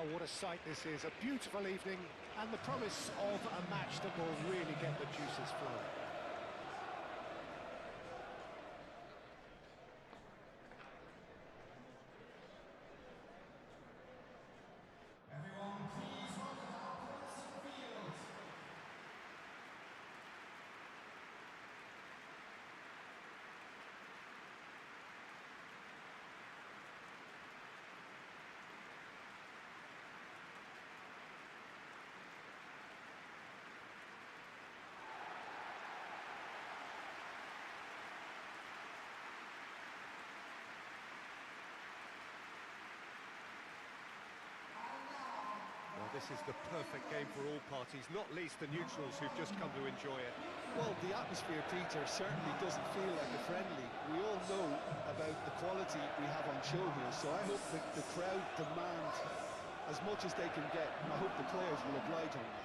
Oh, what a sight this is, a beautiful evening, and the promise of a match that will really get the juices flowing. Everyone, please welcome our players to the field. Well, this is the perfect game for all parties, not least the neutrals who've just come to enjoy it. Well, the atmosphere, Peter, certainly doesn't feel like a friendly. We all know about the quality we have on show here, so I hope that the crowd demand as much as they can get, and I hope the players will oblige on that.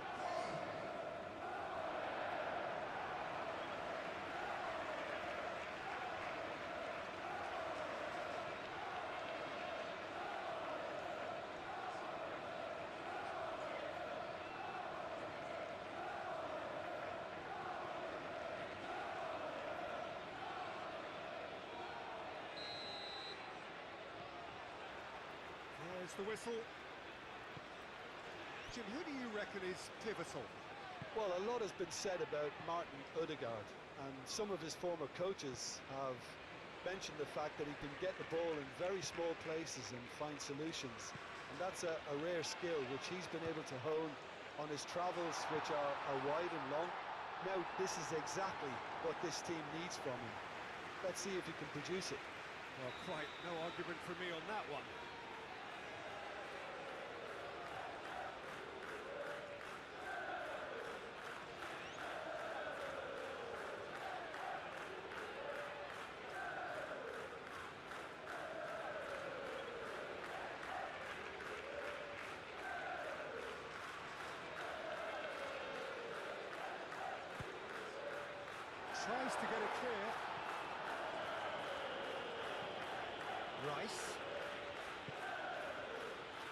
There's the whistle. Jim, who do you reckon is pivotal? Well, a lot has been said about Martin Ødegaard, and some of his former coaches have mentioned the fact that he can get the ball in very small places and find solutions. And that's a rare skill which he's been able to hone on his travels, which are wide and long. Now, this is exactly what this team needs from him. Let's see if he can produce it. Well, quite no argument from me on that one. Tries to get it clear. Rice.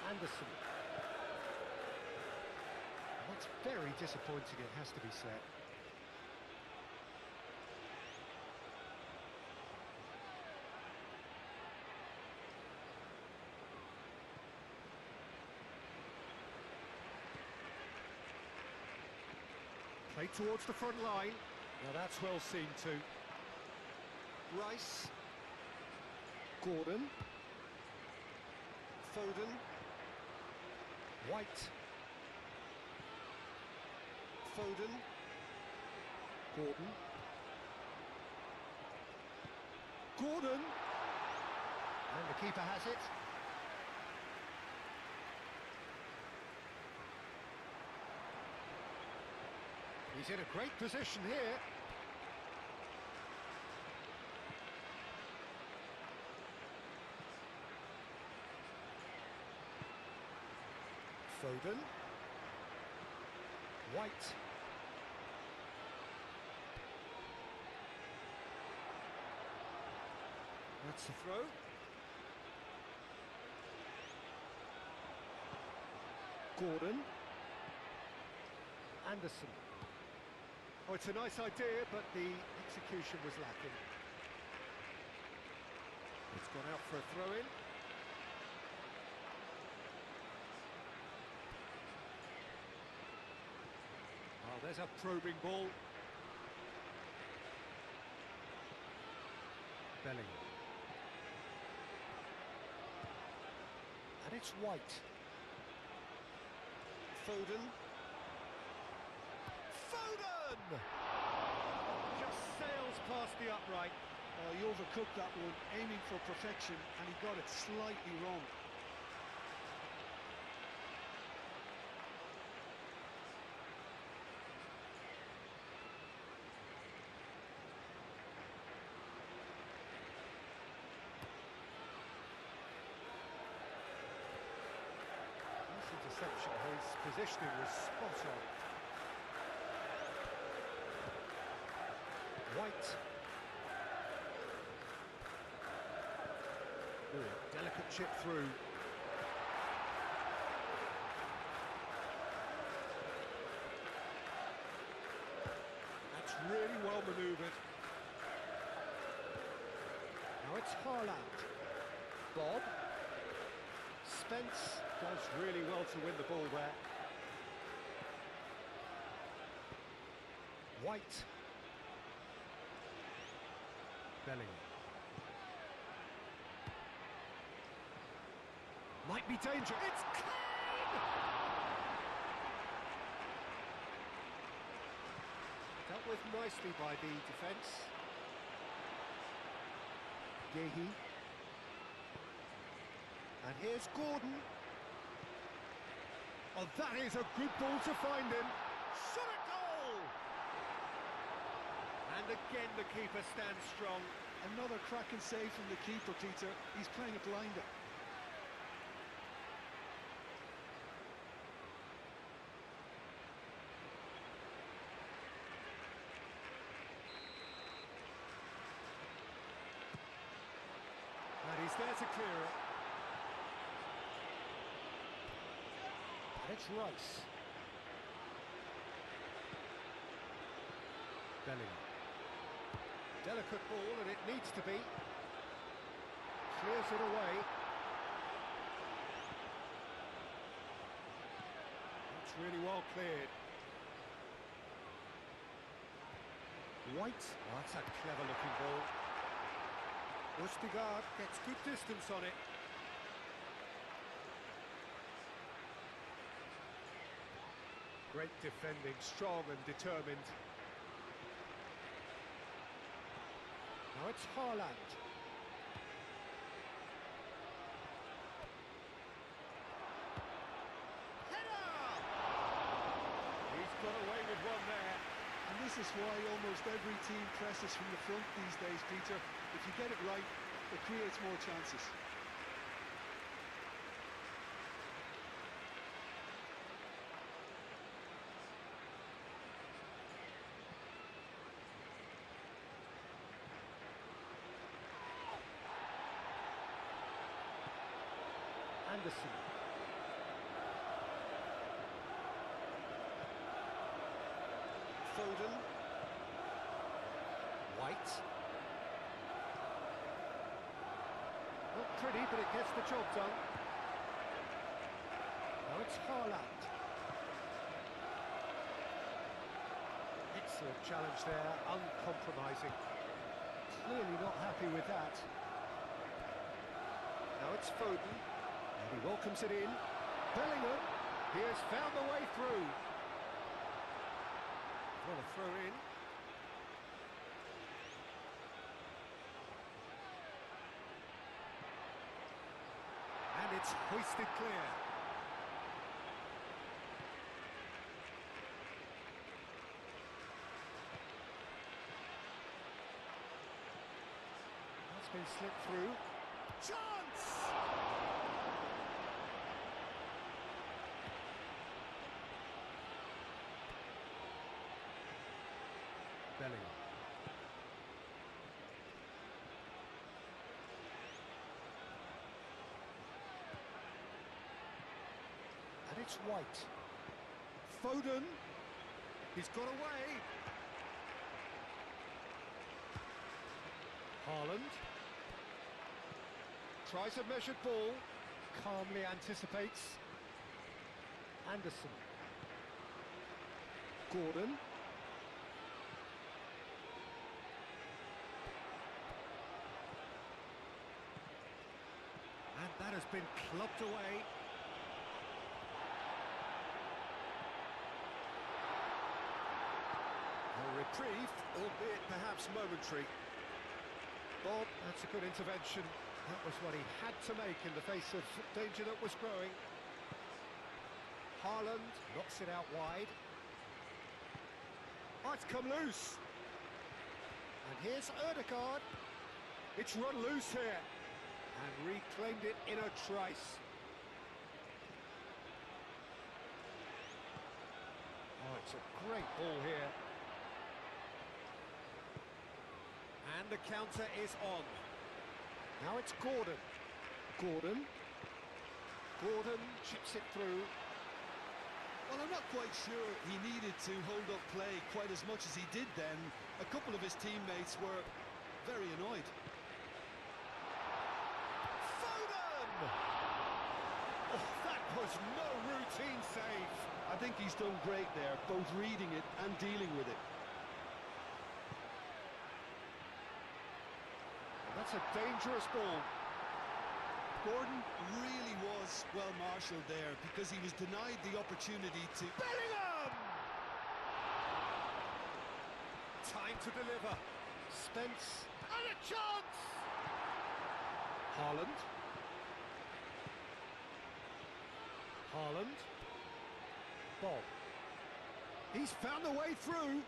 Anderson. That's very disappointing, it has to be said. Played towards the front line. Now that's well seen too. Rice. Gordon. Foden. White. Foden. Gordon. Gordon. And the keeper has it. He's in a great position here. Foden. White. That's the throw. Gordon. Anderson. Oh, it's a nice idea, but the execution was lacking. It's gone out for a throw-in. Oh, there's a probing ball. Bellingham. And it's White. Foden. Just sails past the upright. He overcooked that one, aiming for perfection, and he got it slightly wrong. Nice interception. His positioning was spot on. White. Ooh, delicate chip through. really well manoeuvred. Now it's Haaland. Bob. Spence does really well to win the ball there. White. Bellingham. Might be dangerous. It's clean! Dealt with nicely by the defence. Gehi. And here's Gordon. Oh, that is a good ball to find him. Shot at goal! And again the keeper stands strong. Another cracking save from the keeper, Peter. He's playing a blinder. And he's there to clear it. It's Rice. Bellingham. Delicate ball, and it needs to be. Clears it away. It's really well cleared. White. Oh, that's a clever-looking ball. Rustigard gets good distance on it. Great defending, strong and determined. Now it's Haaland. Header! He's got away with one there. And this is why almost every team presses from the front these days, Peter. If you get it right, it creates more chances. Anderson. Foden. White. Not pretty, but it gets the job done. Now it's Haaland. Excellent challenge there, uncompromising. Clearly not happy with that. Now it's Foden. And he welcomes it in. Bellingham. He has found the way through. Well, a throw in. And it's hoisted clear. That's been slipped through. Chance! Bellingham. And it's White. Foden. He's got away. Haaland. Tries a measured ball. Calmly anticipates. Anderson. Gordon. And that has been clubbed away. A reprieve, albeit perhaps momentary. Bob, that's a good intervention. That was what he had to make in the face of danger that was growing. Haaland knocks it out wide. Oh, it's come loose. And here's Ødegaard. It's run loose here. And reclaimed it in a trice. Oh, it's a great ball here. And the counter is on. Now it's Gordon. Gordon chips it through. Well, I'm not quite sure he needed to hold up play quite as much as he did then. A couple of his teammates were very annoyed. Foden! Oh, that was no routine save. I think he's done great there, both reading it and dealing with it. That's a dangerous ball. Gordon really was well marshalled there because he was denied the opportunity to... Bellingham! Time to deliver. Spence, and a chance! Haaland. Haaland. Bob. He's found a way through.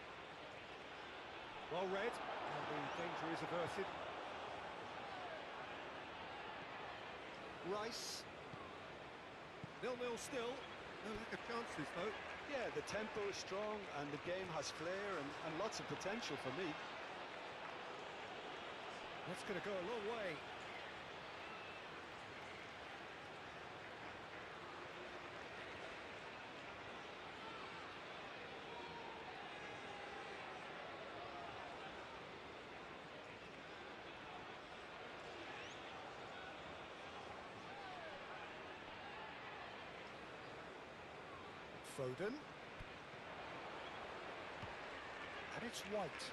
Well read. And the danger is averted. Rice. 0-0 still. No lack of chances, though. Yeah, the tempo is strong and the game has flair and lots of potential for me. That's going to go a long way. Foden. And it's White.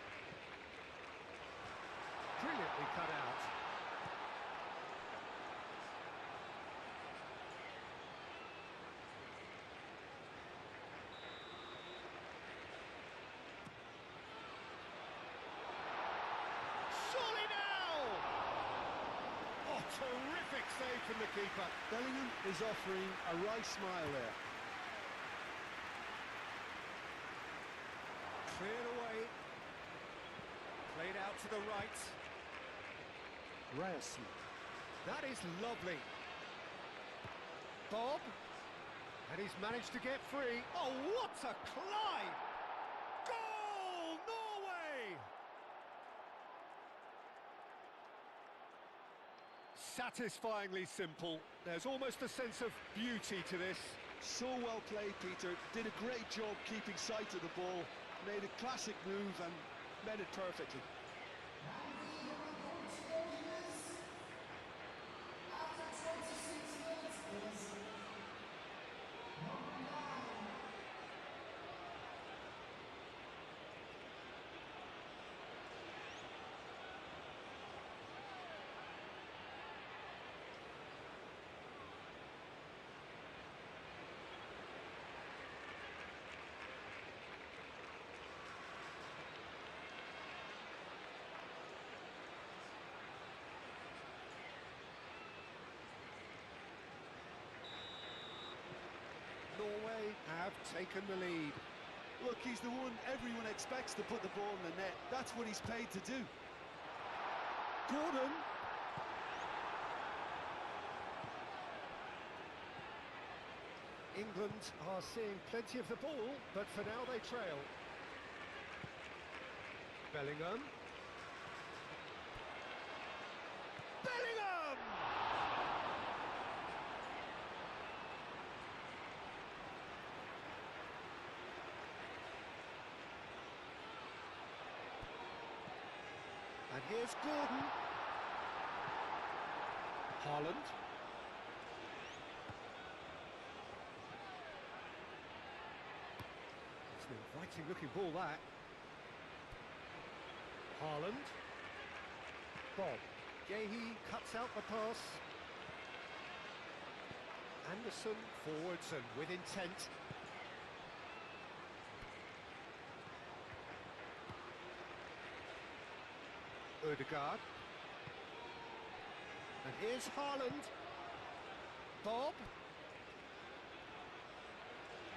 Brilliantly cut out. Surely now! Oh, terrific save from the keeper. Bellingham is offering a wry smile there. Cleared away. Played out to the right. Ryerson. That is lovely. Bob. And he's managed to get free. Oh, what a climb! Goal, Norway! Satisfyingly simple. There's almost a sense of beauty to this. So well played, Peter. Did a great job keeping sight of the ball. Made a classic move and met it perfectly. Norway have taken the lead. Look, he's the one everyone expects to put the ball in the net. That's what he's paid to do. Gordon. England are seeing plenty of the ball, but for now they trail. Bellingham. Bellingham! And here's Gordon. Haaland. It's an inviting looking ball, that. Haaland. Bob. Gehi cuts out the pass. Anderson forwards and with intent. Ødegaard. And here's Haaland. Bob.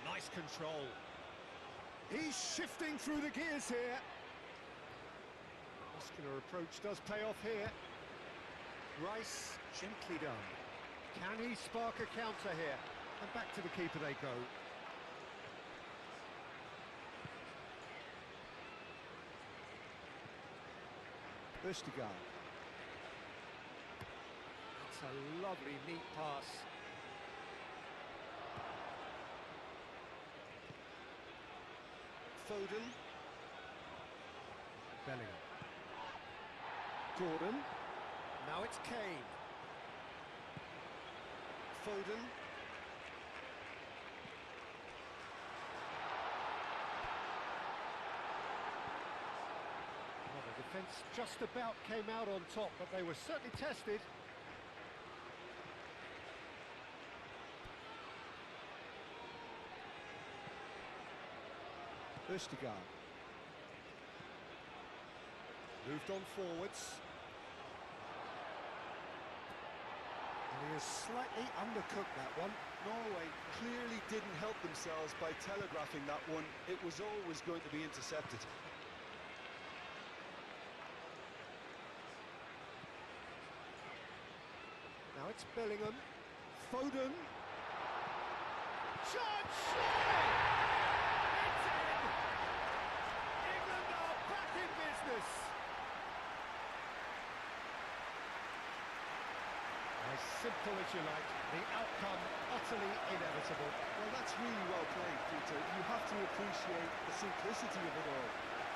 Nice control. He's shifting through the gears here. Muscular approach does pay off here. Rice, gently done. Can he spark a counter here? And back to the keeper they go. Ødegaard. That's a lovely, neat pass. Foden. Bellingham. Gordon. Now it's Kane. Foden. Well, the defence just about came out on top, but they were certainly tested. Østigard. Moved on forwards. And he has slightly undercooked that one. Norway clearly didn't help themselves by telegraphing that one. It was always going to be intercepted. Now it's Bellingham. Foden. Chance! It's in! England are back in business. As simple as you like, the outcome utterly inevitable. Well, that's really well played, Peter. You have to appreciate the simplicity of it all.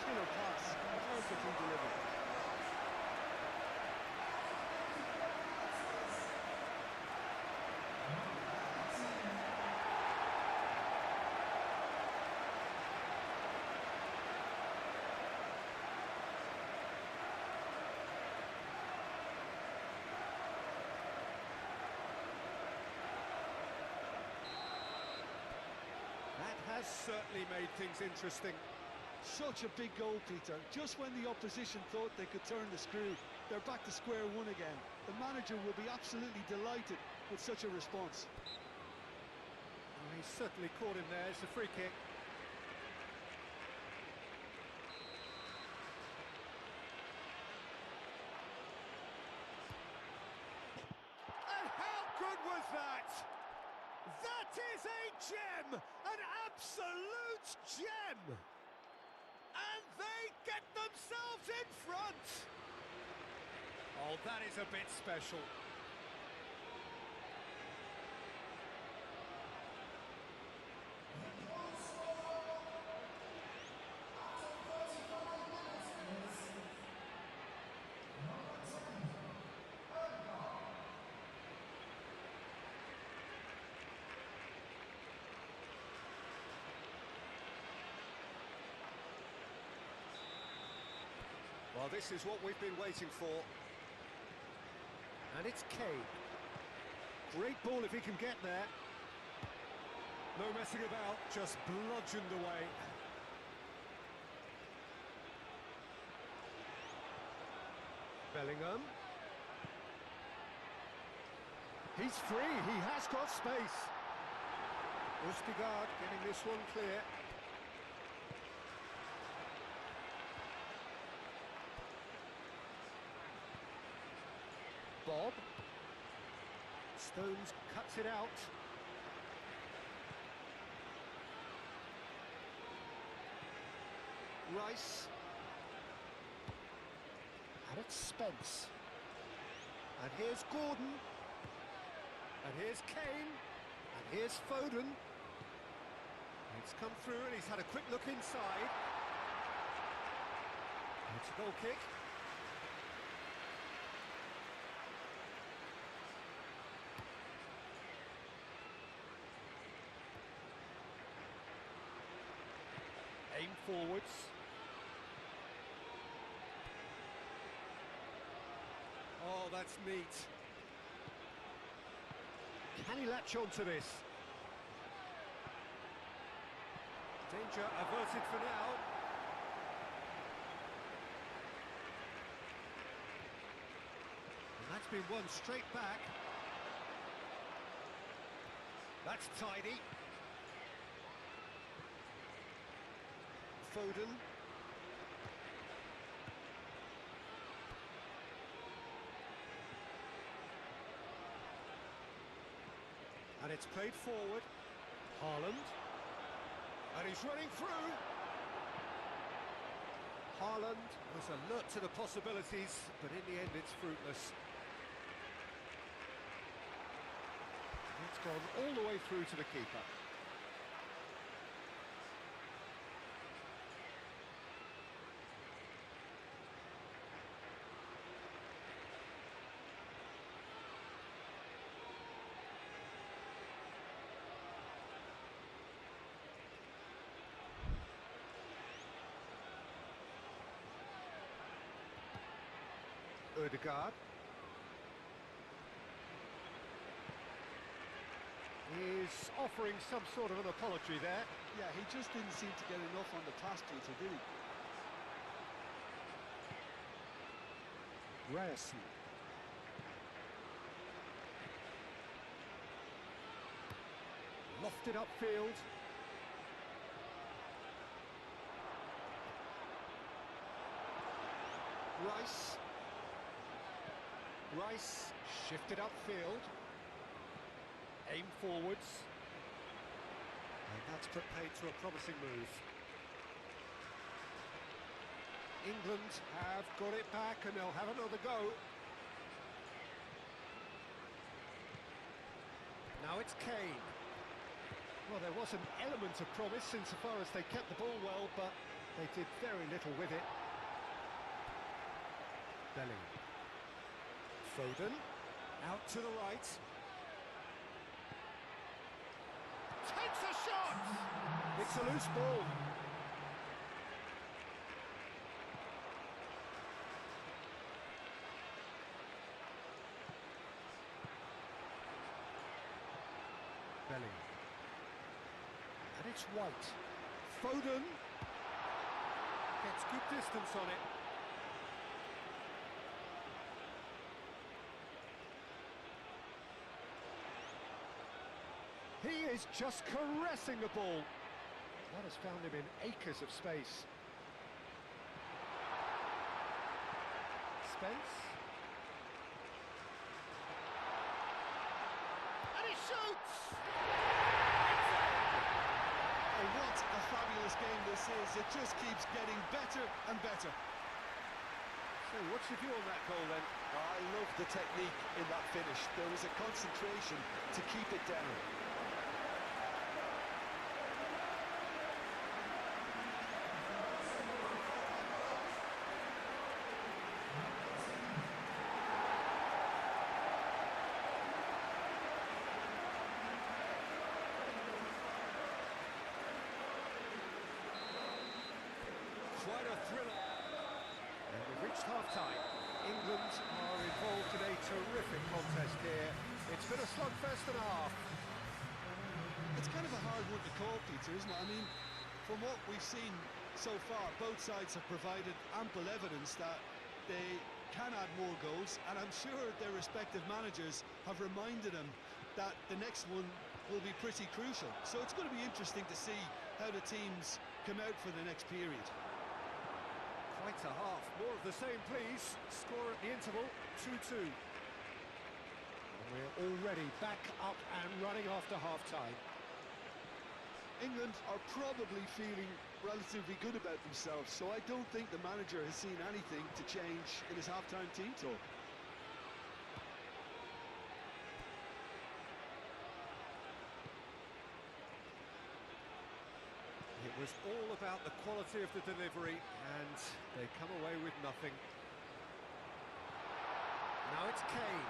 Killer pass, perfectly delivered. That has certainly made things interesting. Such a big goal, Peter. Just when the opposition thought they could turn the screw, they're back to square one again. The manager will be absolutely delighted with such a response. Oh, he's certainly caught him there. It's a free kick. And how good was that? That is a gem! An absolute gem! And they get themselves in front! Oh, that is a bit special. Well, this is what we've been waiting for. And it's Kane. Great ball if he can get there. No messing about, just bludgeoned away. Bellingham. He's free, he has got space. Østigard getting this one clear. Bob. Stones cuts it out. Rice. And it's Spence. And here's Gordon. And here's Kane. And here's Foden. It's come through and he's had a quick look inside. It's a goal kick. Aim forwards. Oh, that's neat. Can he latch on to this? Danger averted for now. And that's been won straight back. That's tidy. Foden. And it's played forward. Haaland. And he's running through. Haaland was alert to the possibilities, but in the end it's fruitless. It's gone all the way through to the keeper. Ødegaard. He's offering some sort of an apology there. Yeah, he just didn't seem to get enough on the pass, Peter, did he? Ryerson. Lofted upfield. Rice shifted upfield. Aim forwards. And that's put paid to a promising move. England have got it back and they'll have another go. Now it's Kane. Well, there was an element of promise insofar as they kept the ball well, but they did very little with it. Bellingham. Foden. Out to the right. Takes a shot! It's a loose ball. Bellingham. And it's White. Foden. Gets good distance on it. He is just caressing the ball. That has found him in acres of space. Spence. And he shoots! Oh, what a fabulous game this is. It just keeps getting better and better. So what's your view on that goal then? I love the technique in that finish. There was a concentration to keep it down. Quite a thriller. And we've reached half-time. England are involved in a terrific contest here. It's been a slugfest and a half. It's kind of a hard one to call, Peter, isn't it? I mean, from what we've seen so far, both sides have provided ample evidence that they can add more goals, and I'm sure their respective managers have reminded them that the next one will be pretty crucial. So it's going to be interesting to see how the teams come out for the next period. Quite a half. More of the same, please. Score at the interval, 2-2. And we're already back up and running after half-time. England are probably feeling relatively good about themselves, so I don't think the manager has seen anything to change in his half-time team talk. It was all about the quality of the delivery, and they come away with nothing. Now it's Kane.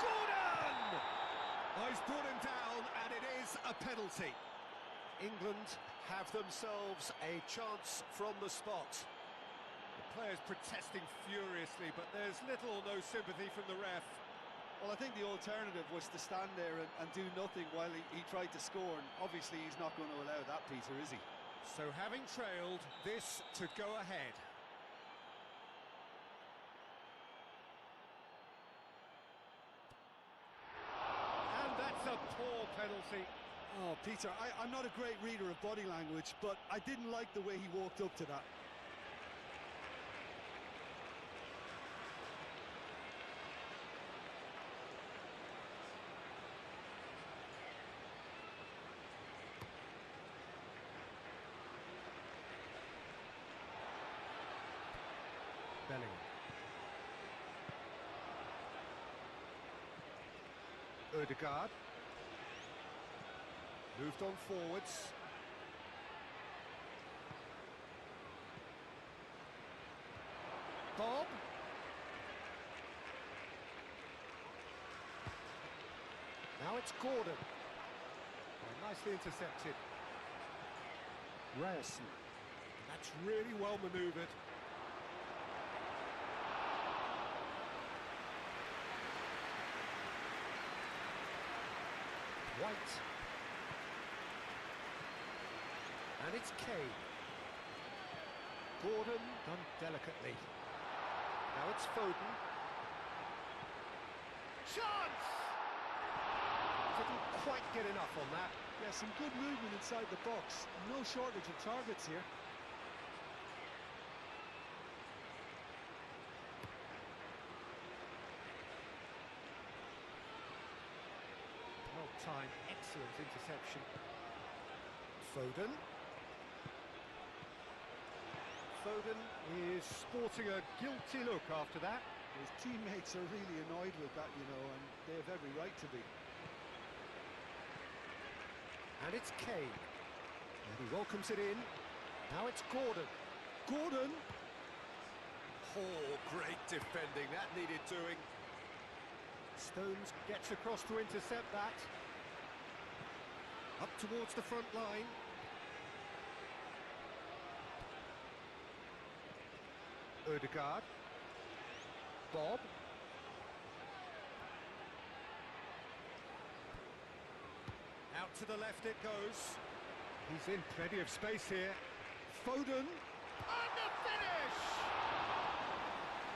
Gordon! Oh, he's brought him down, and it is a penalty. England have themselves a chance from the spot. The players protesting furiously, but there's little or no sympathy from the ref. Well, I think the alternative was to stand there and do nothing while he tried to score, and obviously he's not going to allow that, Peter, is he? So having trailed, this to go ahead. And that's a poor penalty. Oh, Peter, I'm not a great reader of body language, but I didn't like the way he walked up to that. Bellingham. Ødegaard. Moved on forwards. Bob. Now it's Gordon. Oh, nicely intercepted. Ryerson. That's really well manoeuvred. White. And it's Kane. Gordon, done delicately. Now it's Foden. Chance! Didn't quite get enough on that. Yeah, some good movement inside the box. No shortage of targets here. Well timed, excellent interception. Foden. Foden is sporting a guilty look after that. His teammates are really annoyed with that, you know, and they have every right to be. And it's Kane. And he welcomes it in. Now it's Gordon. Gordon! Oh, great defending. That needed doing. Stones gets across to intercept that. Up towards the front line. Ødegaard. Bob. Out to the left it goes. He's in plenty of space here. Foden. And the finish!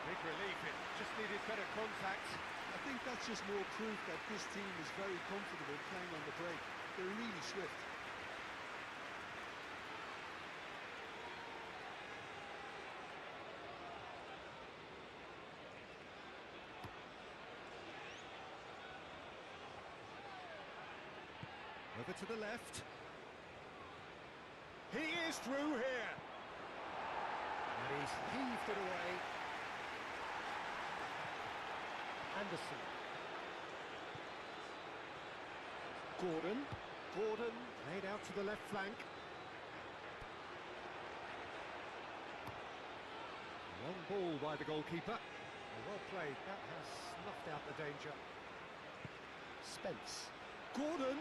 Big relief, it just needed better contact. I think that's just more proof that this team is very comfortable playing on the break. They're really swift. Over to the left. He is through here. And he's heaved it away. Anderson. Gordon. Gordon laid out to the left flank. Long ball by the goalkeeper. Well played. That has snuffed out the danger. Spence. Gordon.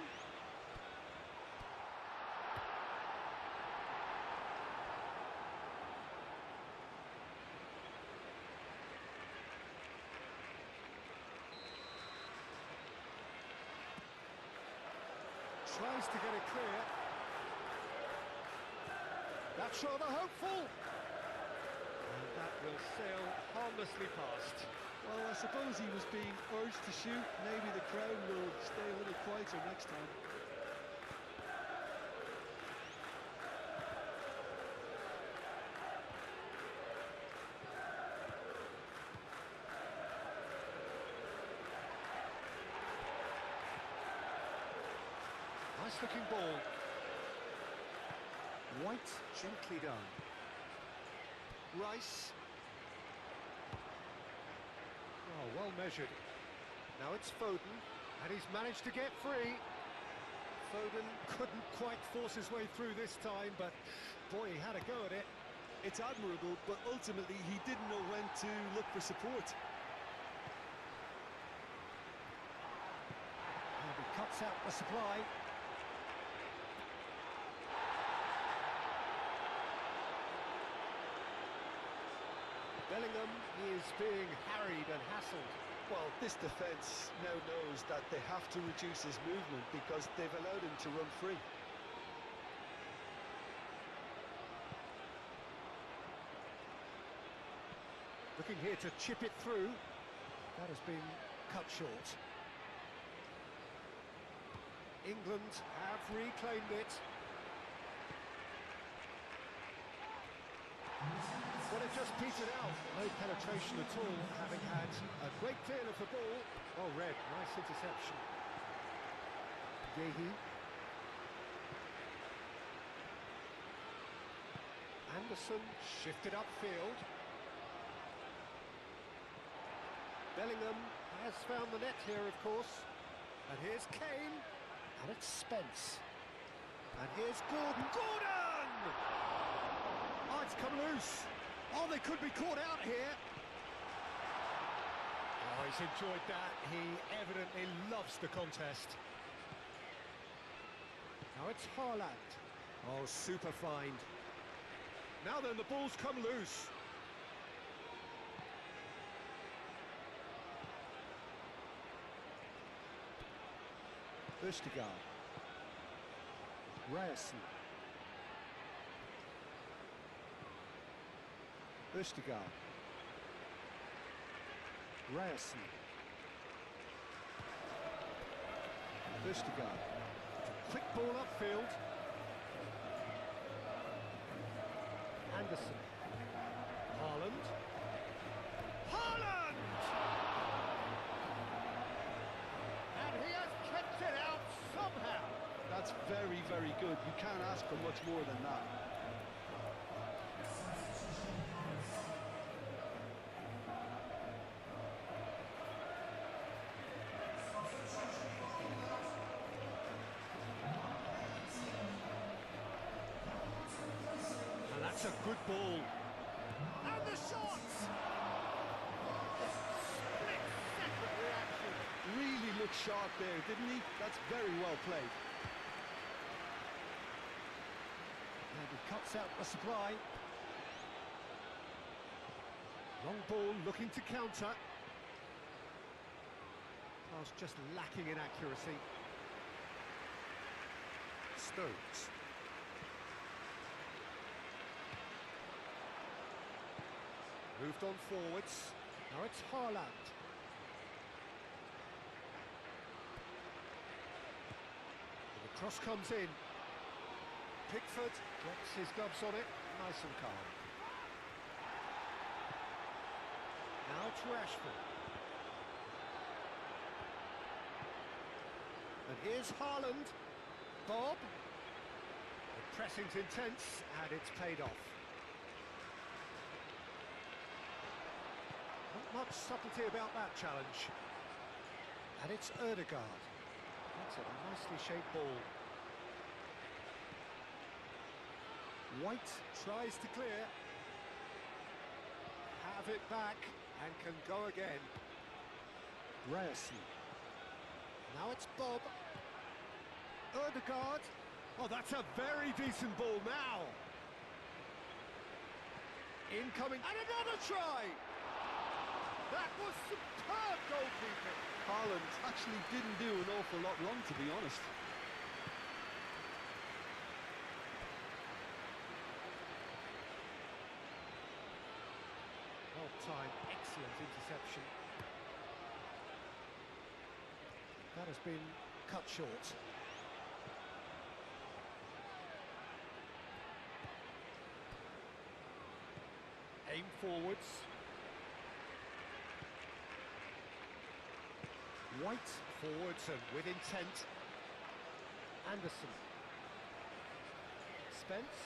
Tries to get it clear. That's rather hopeful. And that will sail harmlessly past. Well, I suppose he was being urged to shoot. Maybe the crowd will stay a little quieter next time. Nice looking ball. White, gently done. Rice. Oh, well measured. Now it's Foden, and he's managed to get free. Foden couldn't quite force his way through this time, but boy, he had a go at it. It's admirable, but ultimately he didn't know when to look for support. And he cuts out the supply. Bellingham is being harried and hassled. Well, this defence now knows that they have to reduce his movement because they've allowed him to run free. Looking here to chip it through. That has been cut short. England have reclaimed it. Well, it just petered out. No penetration at all, having had a great clear of the ball. Oh, Red, nice interception. Gehi. Anderson shifted upfield. Bellingham has found the net here, of course. And here's Kane. And it's Spence. And here's Gordon. Gordon! Oh, it's come loose. Oh, they could be caught out here. Oh, he's enjoyed that. He evidently loves the contest. Now it's Haaland. Oh, super find. Now then, the ball's come loose. Østigard. Ryerson. Østigard. Ryerson. Østigard. Quick ball upfield. Anderson. Haaland. Haaland! And he has kept it out somehow. That's very, very good. You can't ask for much more than that. And that's a good ball. And the shots! Split-second reaction. Really looked sharp there, didn't he? That's very well played. And he cuts out the supply. Long ball looking to counter. Pass just lacking in accuracy. Stones. Moved on forwards. Now it's Haaland. And the cross comes in. Pickford drops his gloves on it, nice and calm. Now to Rashford. And here's Haaland. Bob. The pressing's intense, and it's paid off. Not much subtlety about that challenge. And it's Ødegaard. That's a nicely shaped ball. White tries to clear. Have it back and can go again. Ryerson. Now it's Bob. Ødegaard. Oh, that's a very decent ball now. Incoming. And another try! That was superb goalkeeping. Haaland actually didn't do an awful lot wrong, to be honest. Well timed, excellent interception. That has been cut short. Aim forwards. White forwards and with intent. Anderson. Spence.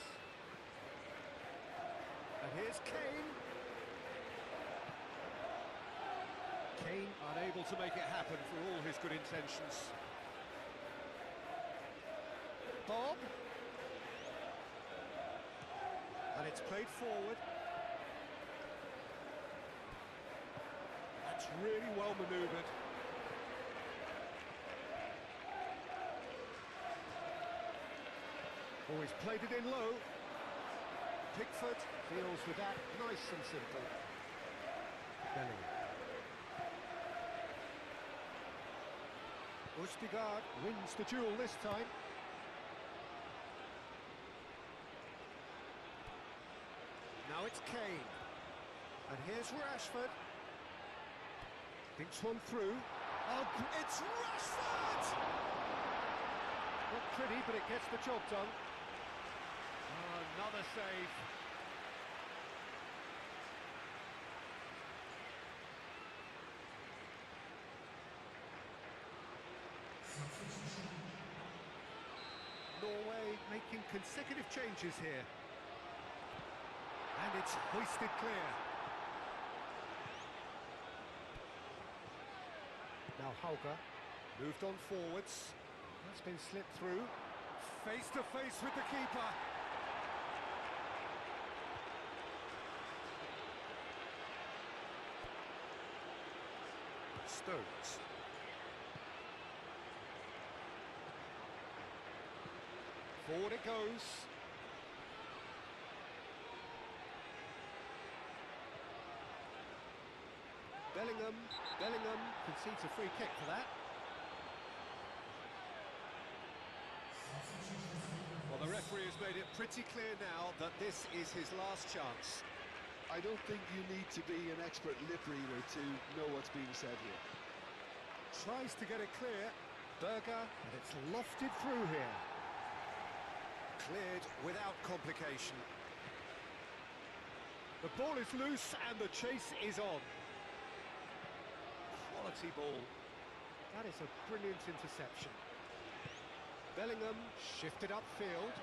And here's Kane. Kane unable to make it happen for all his good intentions. Bob. And it's played forward. That's really well manoeuvred. Oh, he's played it in low. Pickford deals with that nice and simple. Bellingham. Østigard wins the duel this time. Now it's Kane. And here's Rashford. Thinks one through. Oh, it's Rashford! Not pretty, but it gets the job done. Oh, another save. Norway making consecutive changes here. And it's hoisted clear. Now Hauger, moved on forwards. That's been slipped through. Face to face with the keeper. Stones. Forward it goes. Bellingham concedes a free kick for that. referee has made it pretty clear now that this is his last chance. I don't think you need to be an expert lip reader to know what's being said here. Tries to get it clear. Berger, and it's lofted through here. Cleared without complication. The ball is loose and the chase is on. Quality ball. That is a brilliant interception. Bellingham shifted upfield.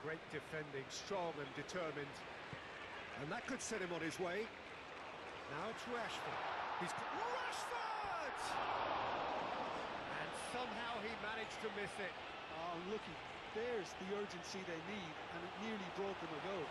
Great defending, strong and determined. And that could set him on his way. Now to Rashford. Rashford! And somehow he managed to miss it. Oh, looky, there's the urgency they need, and it nearly brought them a goal.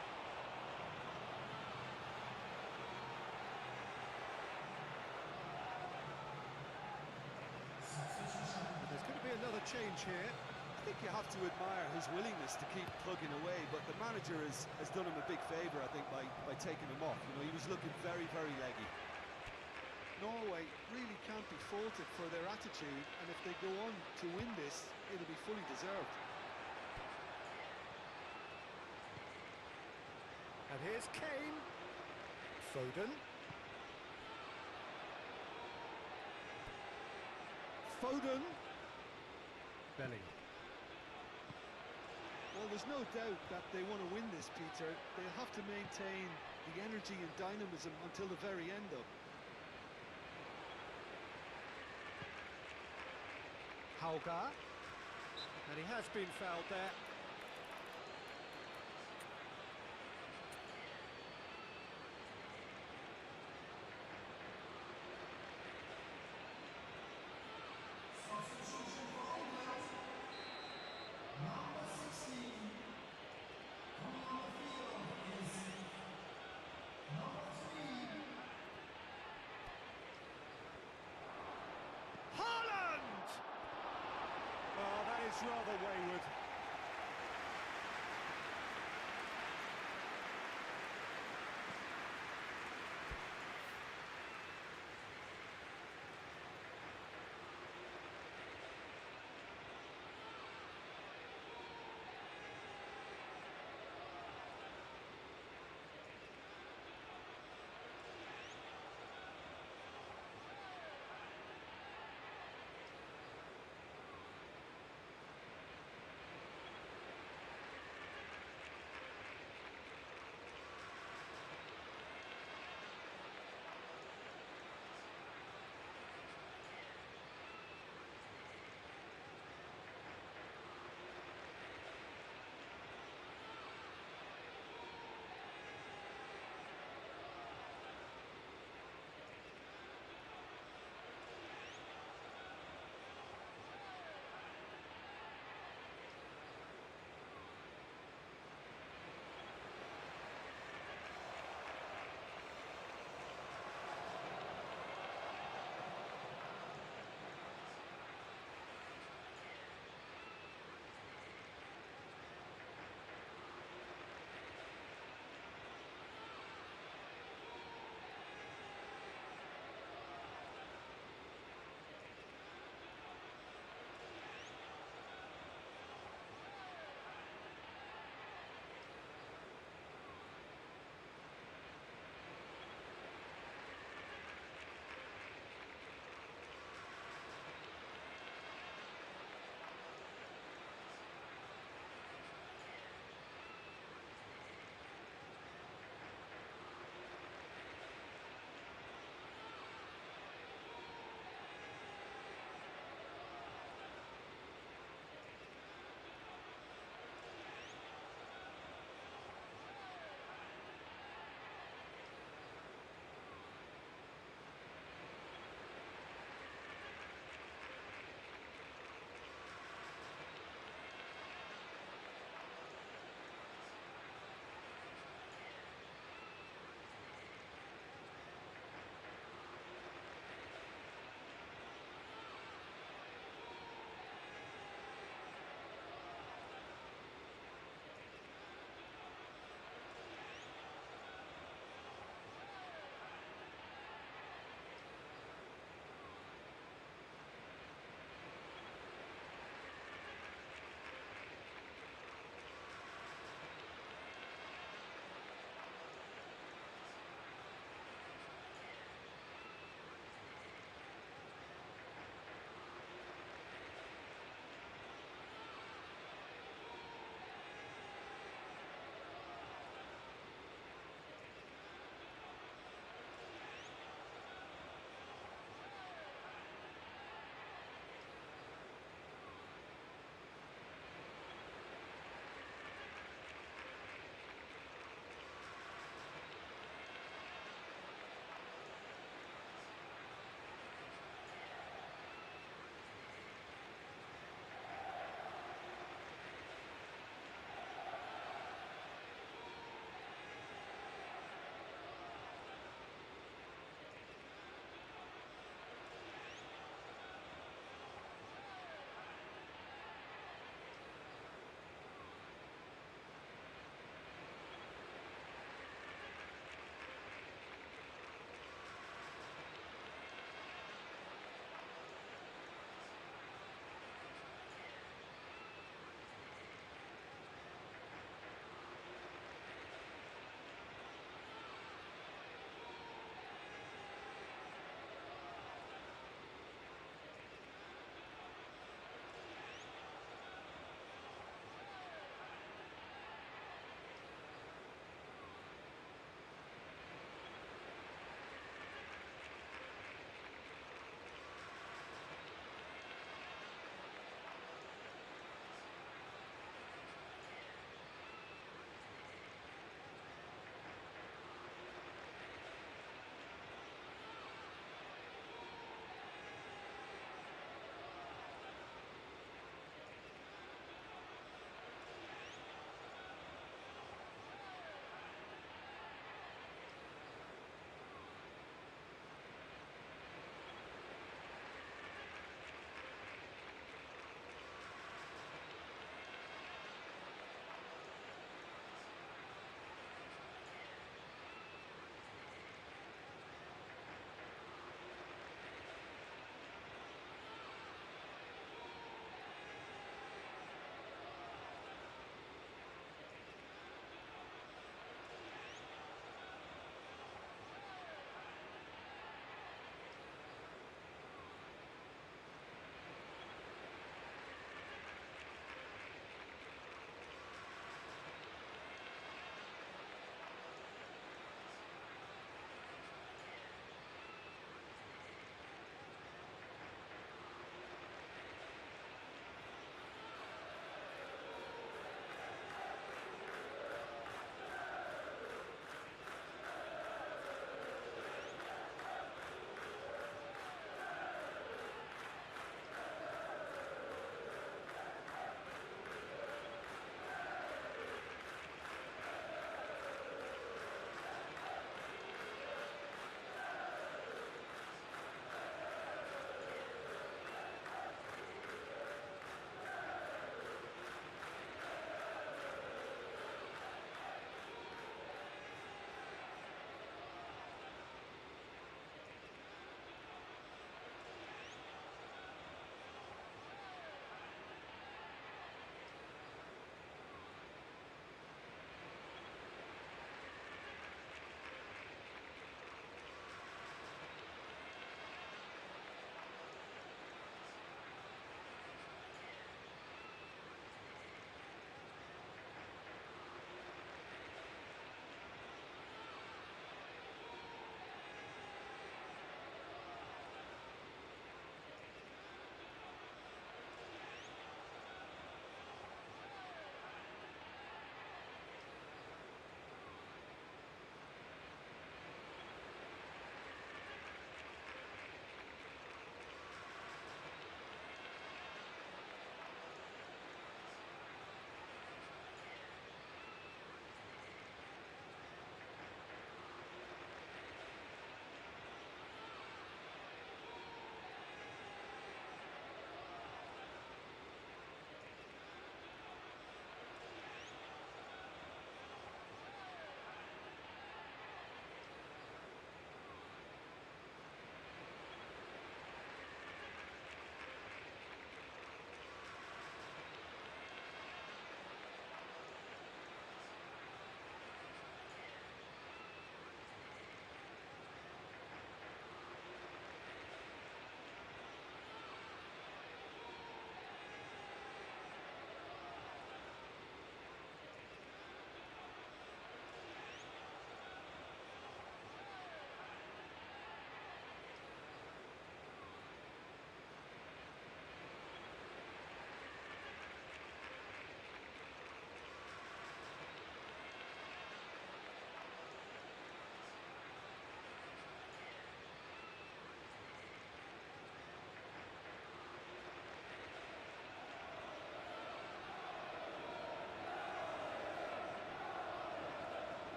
There's going to be another change here. I think you have to admire his willingness to keep plugging away, but the manager has done him a big favour, I think, by taking him off. You know, he was looking very, very leggy. Norway really can't be faulted for their attitude, and if they go on to win this, it'll be fully deserved. And here's Kane. Foden. Foden. Belly. Well, there's no doubt that they want to win this, Peter. They'll have to maintain the energy and dynamism until the very end, though. Hauger. And he has been fouled there. It's rather wayward.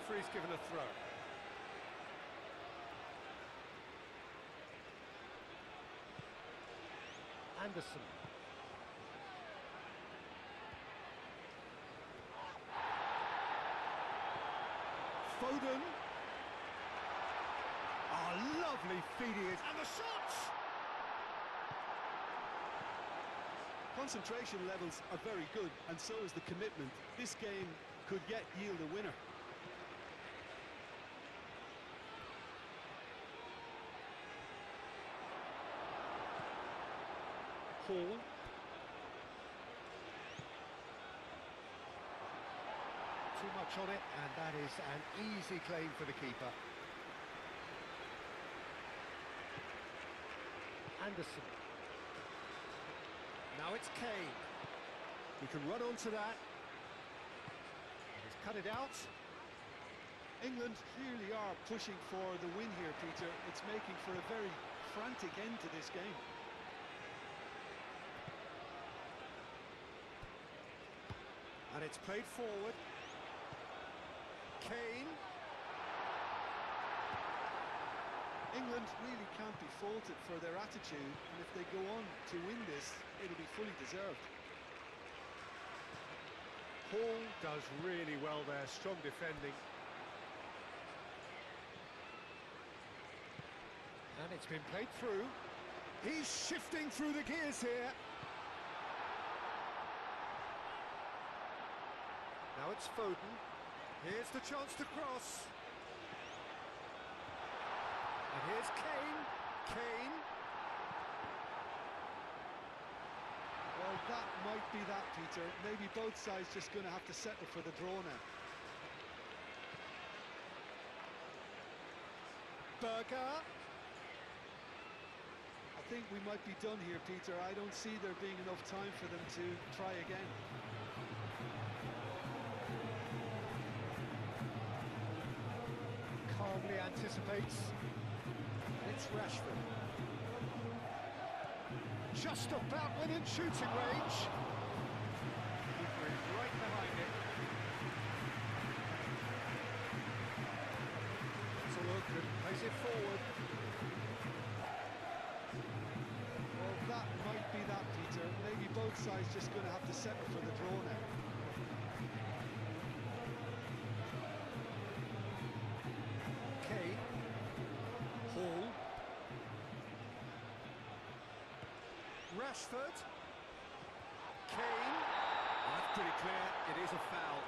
referee's given a throw. Anderson. Foden. Oh, lovely feed he is. And the shot! Concentration levels are very good, and so is the commitment. This game could yet yield a winner. Hall. Too much on it, and that is an easy claim for the keeper. Anderson. Now it's Kane. He can run onto that. He's cut it out. England clearly are pushing for the win here, Peter. It's making for a very frantic end to this game. And it's played forward. Kane. England really can't be faulted for their attitude, and if they go on to win this, it'll be fully deserved. Hall does really well there, strong defending. And it's been played through. He's shifting through the gears here. Now it's Foden. Here's the chance to cross. And here's Kane. Kane. Well, that might be that, Peter. Maybe both sides just going to have to settle for the draw now. Berger. I think we might be done here, Peter. I don't see there being enough time for them to try again. Calmly anticipates. It's Rashford. Just about within shooting range. Keeper is right behind it. It's a look and plays it forward. Well, that might be that, Peter. Maybe both sides just going to have to settle for the draw now. Kane. Hall. Rashford. Kane. Oh, that's pretty clear. It is a foul.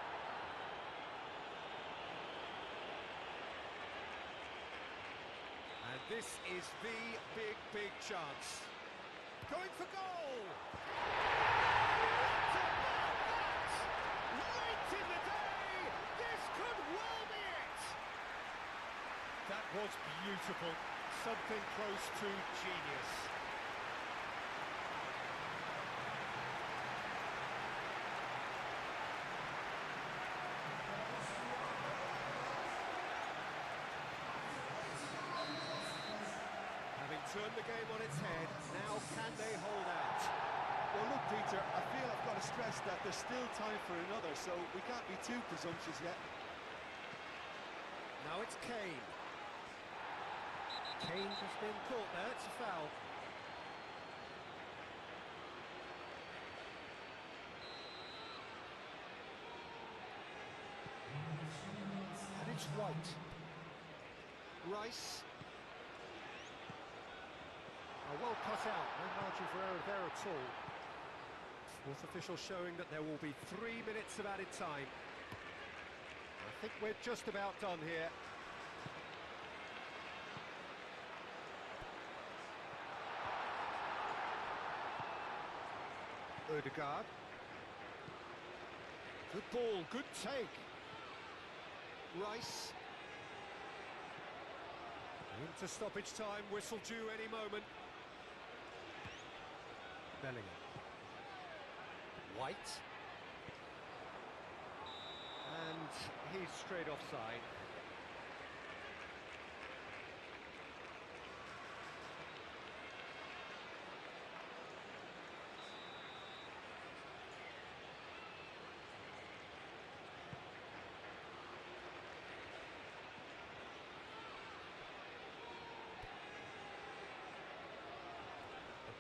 And this is the big chance. Going for goal! What about that? Late in the day, this could well be it! That was beautiful. Something close to genius. Having turned the game on its head, now can they hold out? Well, look, Peter, I feel I've got to stress that there's still time for another, so we can't be too presumptuous yet. Now it's Kane. Kane has been caught there, it's a foul. And it's White. Rice. Oh, well cut out, no margin for error there at all. Fourth official showing that there will be 3 minutes of added time. I think we're just about done here. Odegaard. Good ball, good take. Rice. Into stoppage time, whistle due any moment. Bellingham. White. And he's straight offside.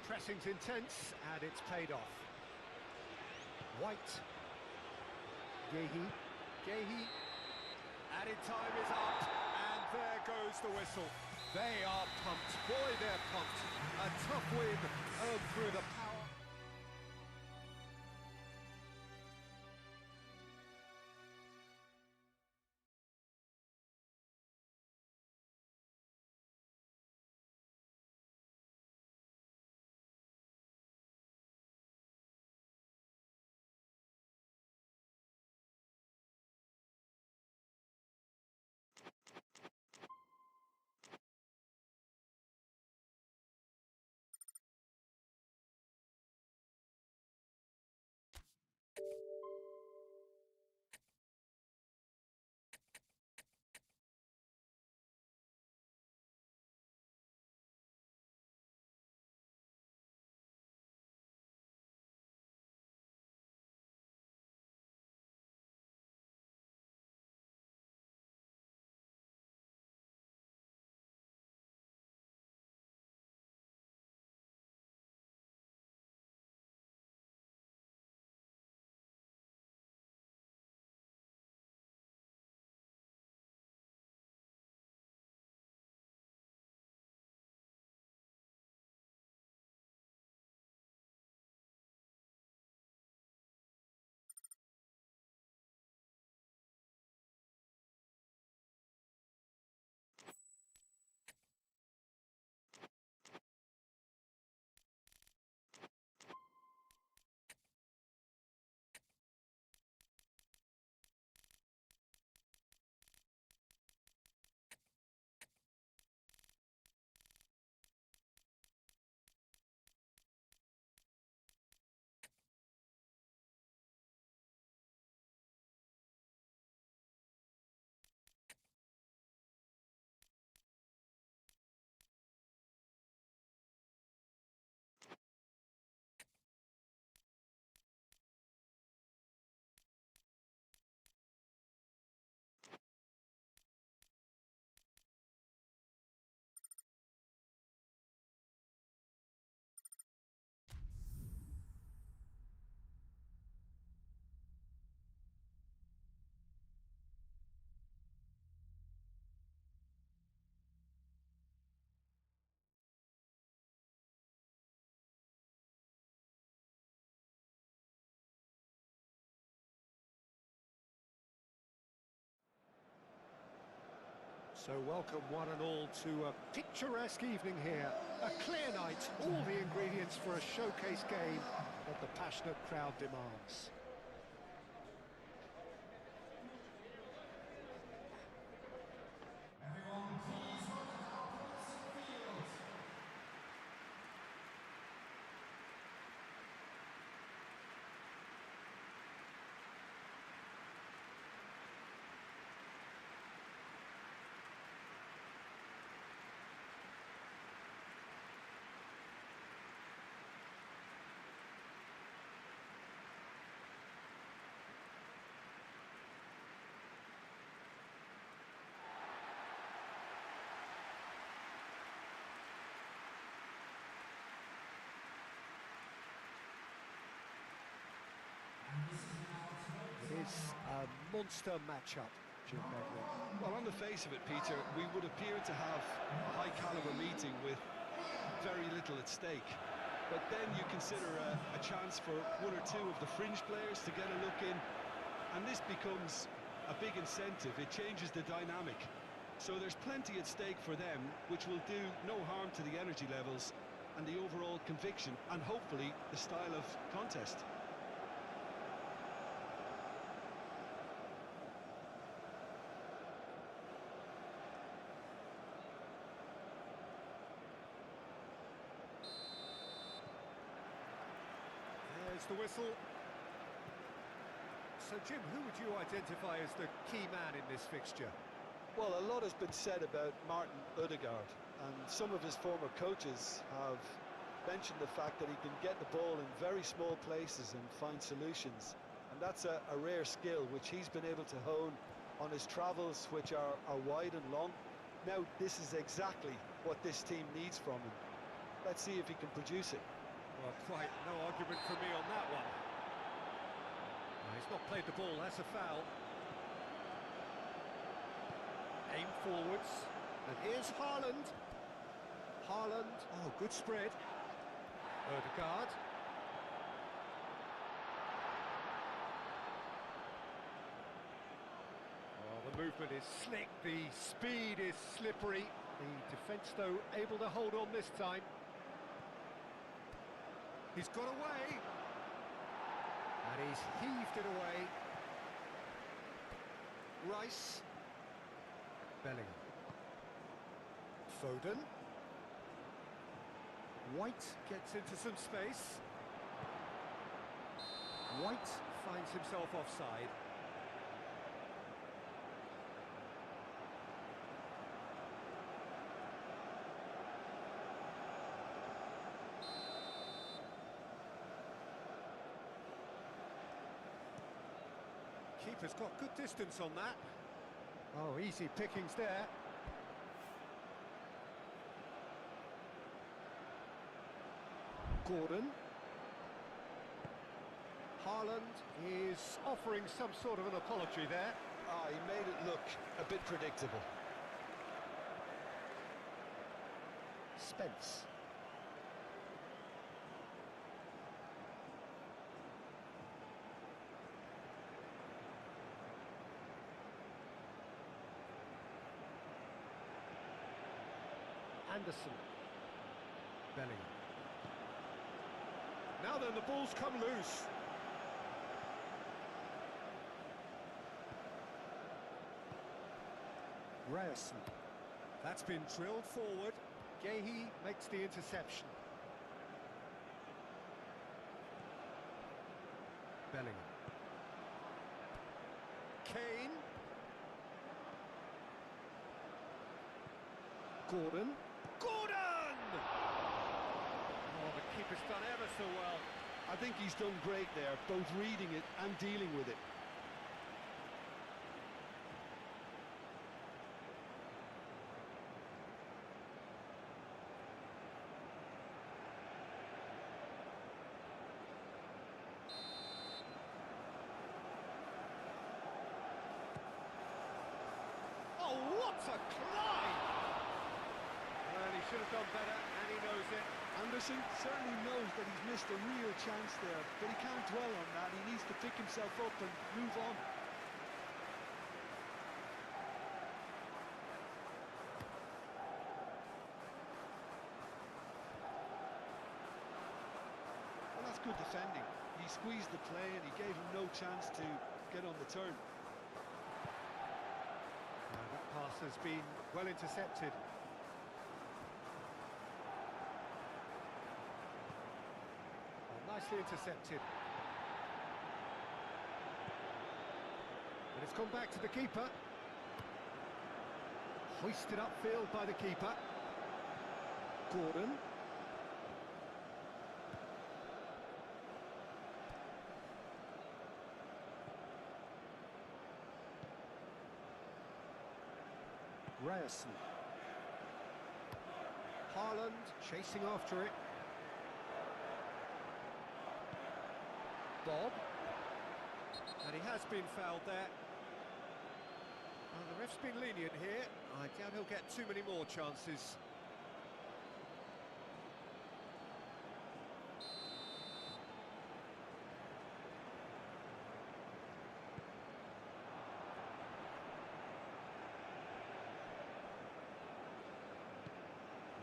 Pressing's intense, and it's paid off. White. Gehi. Added time is up, and there goes the whistle. They are pumped. Boy, they're pumped. A tough win earned through the power. So welcome one and all to a picturesque evening here. A clear night, all the ingredients for a showcase game that the passionate crowd demands. Everyone, please welcome our players in the field. It is a monster matchup, Jim Begley. Well, on the face of it, Peter, we would appear to have a high-caliber meeting with very little at stake. But then you consider a chance for one or two of the fringe players to get a look in, and this becomes a big incentive. It changes the dynamic. So there's plenty at stake for them, which will do no harm to the energy levels and the overall conviction, and hopefully the style of contest. There's the whistle. So, Jim, who would you identify as the key man in this fixture? Well, a lot has been said about Martin Ødegaard, and some of his former coaches have mentioned the fact that he can get the ball in very small places and find solutions. And that's a rare skill which he's been able to hone on his travels, which are wide and long. Now, this is exactly what this team needs from him. Let's see if he can produce it. Well, quite no argument from me on that one. He's not played the ball, that's a foul. Aim forwards, and here's Haaland. Haaland, oh, good spread. Ødegaard. Oh, the movement is slick, the speed is slippery. The defence, though, able to hold on this time. He's got away. And he's heaved it away. Rice. Bellingham. Foden. White gets into some space. White finds himself offside. Keeper's got good distance on that. Oh, easy pickings there. Gordon. Haaland is offering some sort of an apology there. He made it look a bit predictable. Spence. Anderson. Bellingham. Now then, the ball's come loose. Ryerson. That's been drilled forward. Gehi makes the interception. Bellingham. Kane. Gordon. Gordon! Oh, the keeper's done ever so well. I think he's done great there, both reading it and dealing with it. Oh, what a climb! Well, he should have done better, and he knows it. Anderson certainly knows that he's missed a real chance there, but he can't dwell on that. He needs to pick himself up and move on. Well, that's good defending. He squeezed the play and he gave him no chance to get on the turn. That pass has been well intercepted. Nicely intercepted. And it's gone back to the keeper. Hoisted upfield by the keeper. Gordon. Ryerson. Haaland chasing after it. Bob. And he has been fouled there. Well, the ref's been lenient here. I doubt he'll get too many more chances.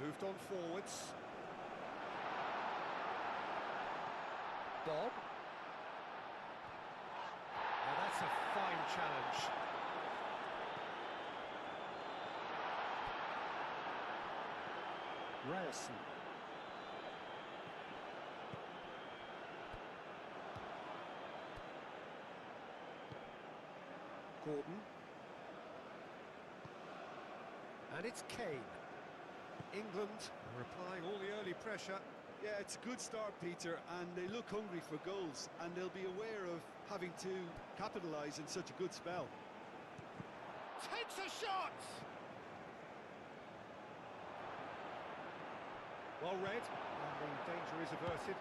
Moved on forwards. Bob. Now that's a fine challenge. Ryerson. Gordon. And it's Kane. England are applying all the early pressure. Yeah, it's a good start, Peter, and they look hungry for goals, and they'll be aware of having to capitalise in such a good spell. Takes a shot! Well read, and the danger is averted.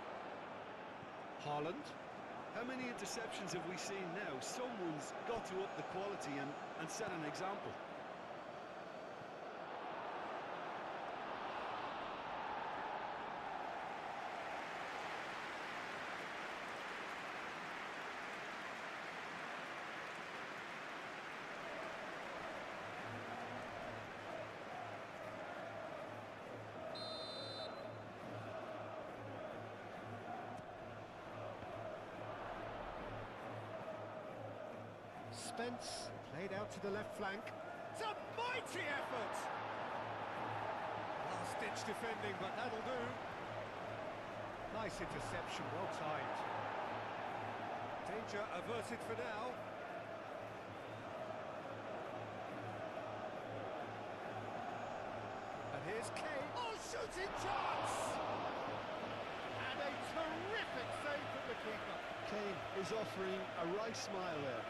Haaland. How many interceptions have we seen now? Someone's got to up the quality and set an example. Spence played out to the left flank. It's a mighty effort! Last-ditch defending, but that'll do. Nice interception, well timed. Danger averted for now. And here's Kane. Oh, shooting chance! And a terrific save from the keeper. Kane is offering a right smile there.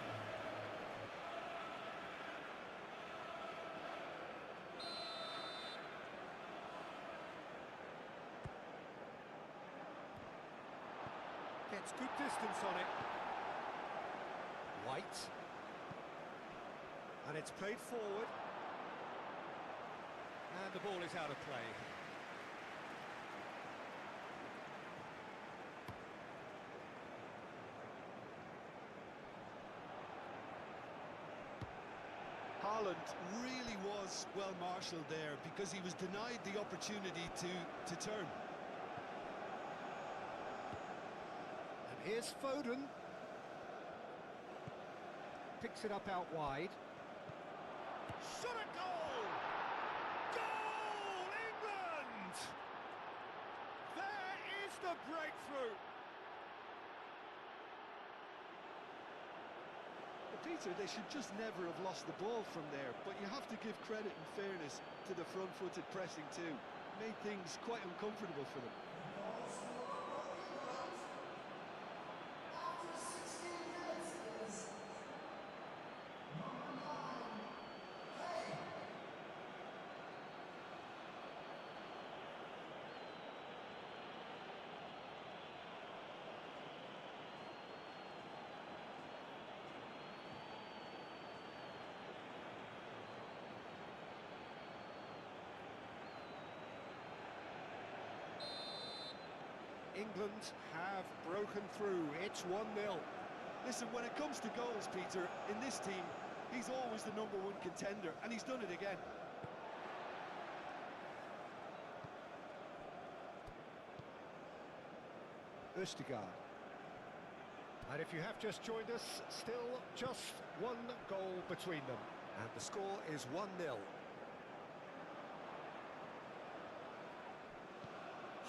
Gets good distance on it. White. And it's played forward. And the ball is out of play. Haaland really was well marshalled there because he was denied the opportunity to turn. Here's Foden. Picks it up out wide. Shot a goal! Goal, England! There is the breakthrough. Peter, they should just never have lost the ball from there, but you have to give credit and fairness to the front-footed pressing too. Made things quite uncomfortable for them. England have broken through. It's 1-0. Listen, when it comes to goals, Peter, in this team, he's always the #1 contender, and he's done it again. Østigard. And if you have just joined us, still just one goal between them. And the score is 1-0.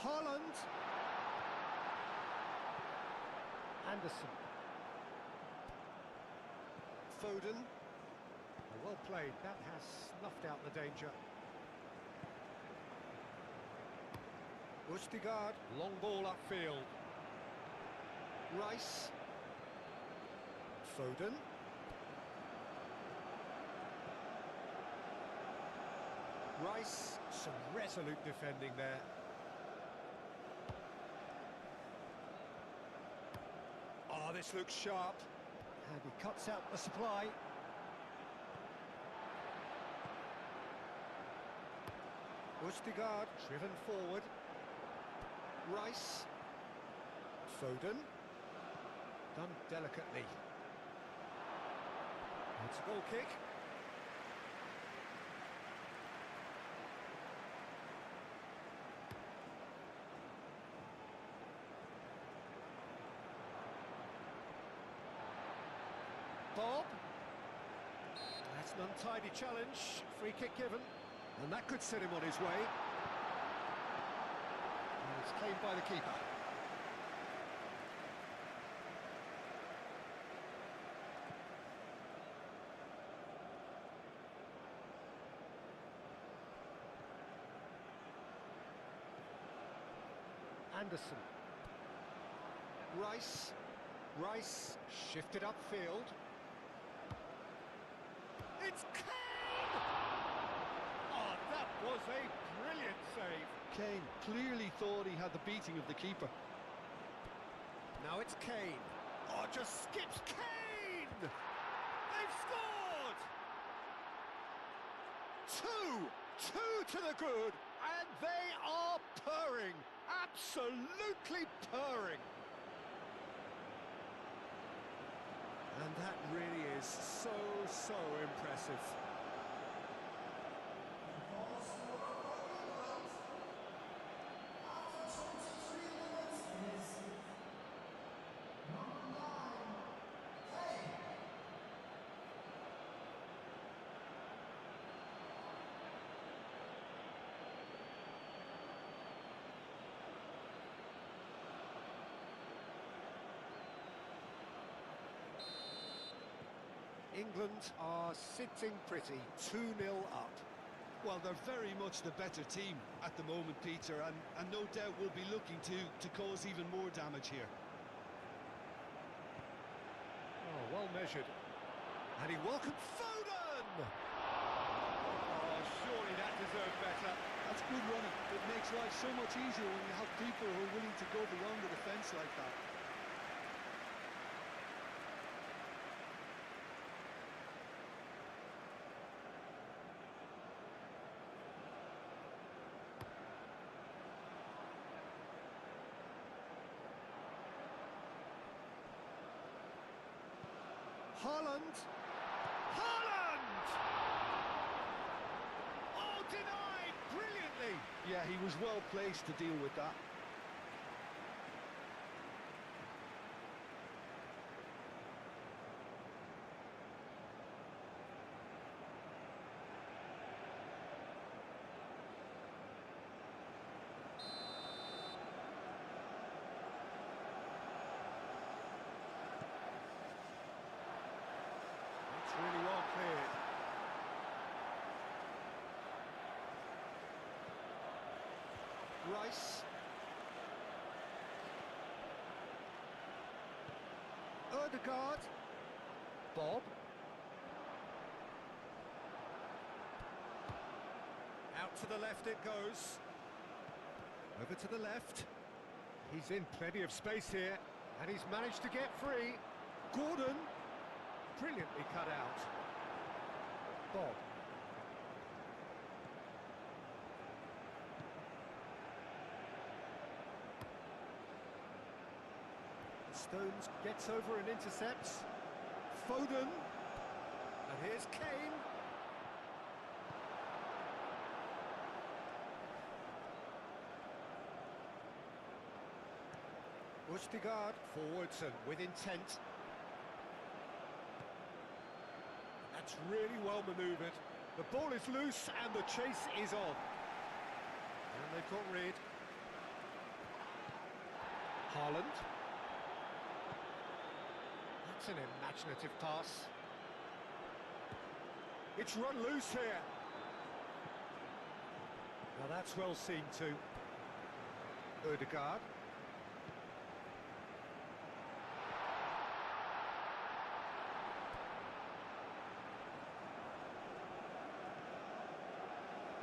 Haaland. Anderson. Foden. Well played, that has snuffed out the danger. Østigard, long ball upfield. Rice. Foden. Rice, some resolute defending there. Oh, this looks sharp. And he cuts out the supply. Østigard, driven forward. Rice. Foden. Done delicately. It's a goal kick. Bob. That's an untidy challenge. Free kick given. And that could set him on his way. And it's claimed by the keeper. Anderson. Rice. Rice shifted upfield. It's Kane! Oh, that was a brilliant Brilliant save. Kane clearly thought he had the beating of the keeper. Now it's Kane. Oh, just skips Kane! They've scored! Two to the good, and they are purring. Absolutely purring. And that really is so impressive. England are sitting pretty, 2-0 up. Well, they're very much the better team at the moment, Peter, and no doubt will be looking to cause even more damage here. Oh, well measured. And he welcomed Foden! Oh, surely that deserved better. That's good running. It makes life so much easier when you have people who are willing to go beyond the defence like that. Haaland! Haaland! Oh, denied brilliantly! Yeah, he was well placed to deal with that. It's really well cleared. Rice. Ødegaard. Bob. Out to the left it goes. Over to the left. He's in plenty of space here, and he's managed to get free. Gordon. Brilliantly cut out. Bob. Stones gets over and intercepts. Foden. And here's Kane. Ødegaard forwards and with intent. That's really well manoeuvred. The ball is loose and the chase is on. And they've got rid. Haaland. That's an imaginative pass. It's run loose here. Now that's well seen too. Ødegaard.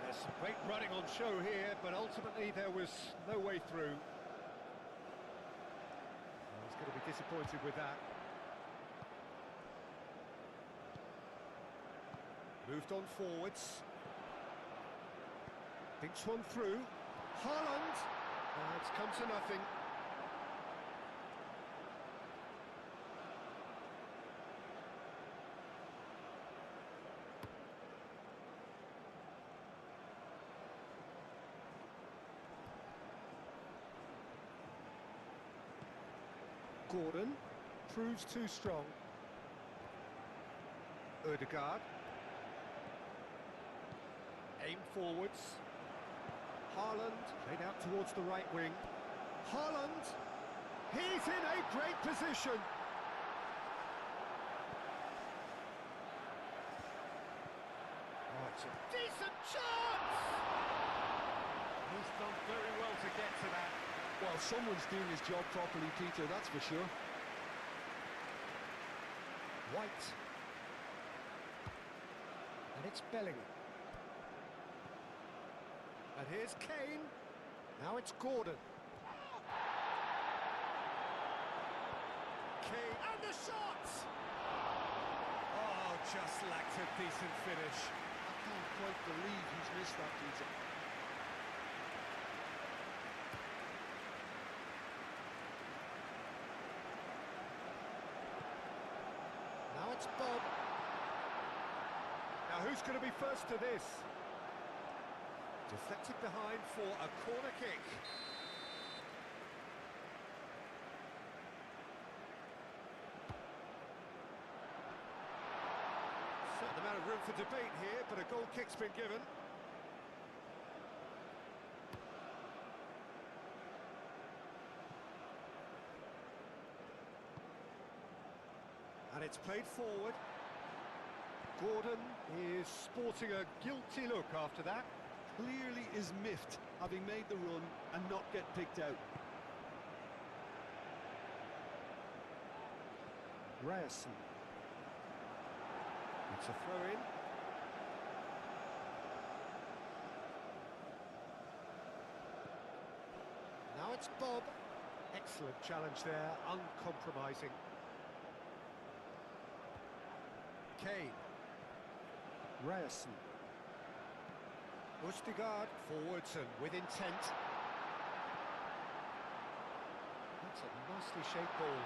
There's some great running on show here, but ultimately there was no way through. Well, he's going to be disappointed with that. Moved on forwards. Thinks one through. Haaland! It's come to nothing. Gordon proves too strong. Ødegaard. Aim forwards. Haaland played out towards the right wing. Haaland! He's in a great position! Oh, it's a decent chance! He's done very well to get to that. Well, someone's doing his job properly, Peter, that's for sure. White. And it's Bellingham. And here's Kane. Now it's Gordon. Kane, and the shot! Oh, just lacked a decent finish. I can't quite believe he's missed that, Peter. Now it's Bob. Now who's going to be first to this? Deflected behind for a corner kick. Certain amount of room for debate here, but a goal kick's been given. And it's played forward. Gordon is sporting a guilty look after that. Clearly is miffed, having made the run and not get picked out. Ryerson. It's a throw-in. Now it's Bob. Excellent challenge there, uncompromising. Kane. Ryerson. Østigard forwards and with intent. That's a nicely shaped ball.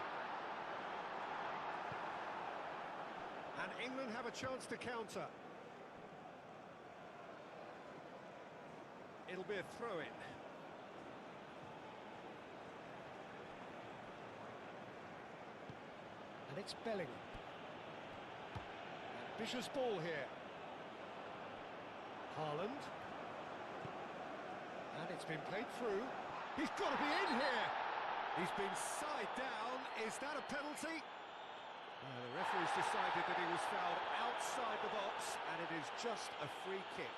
And England have a chance to counter. It'll be a throw-in. And it's Bellingham. Ambitious ball here. Haaland. And it's been played through. He's got to be in here! He's been side down. Is that a penalty? The referee's decided that he was fouled outside the box, and it is just a free kick.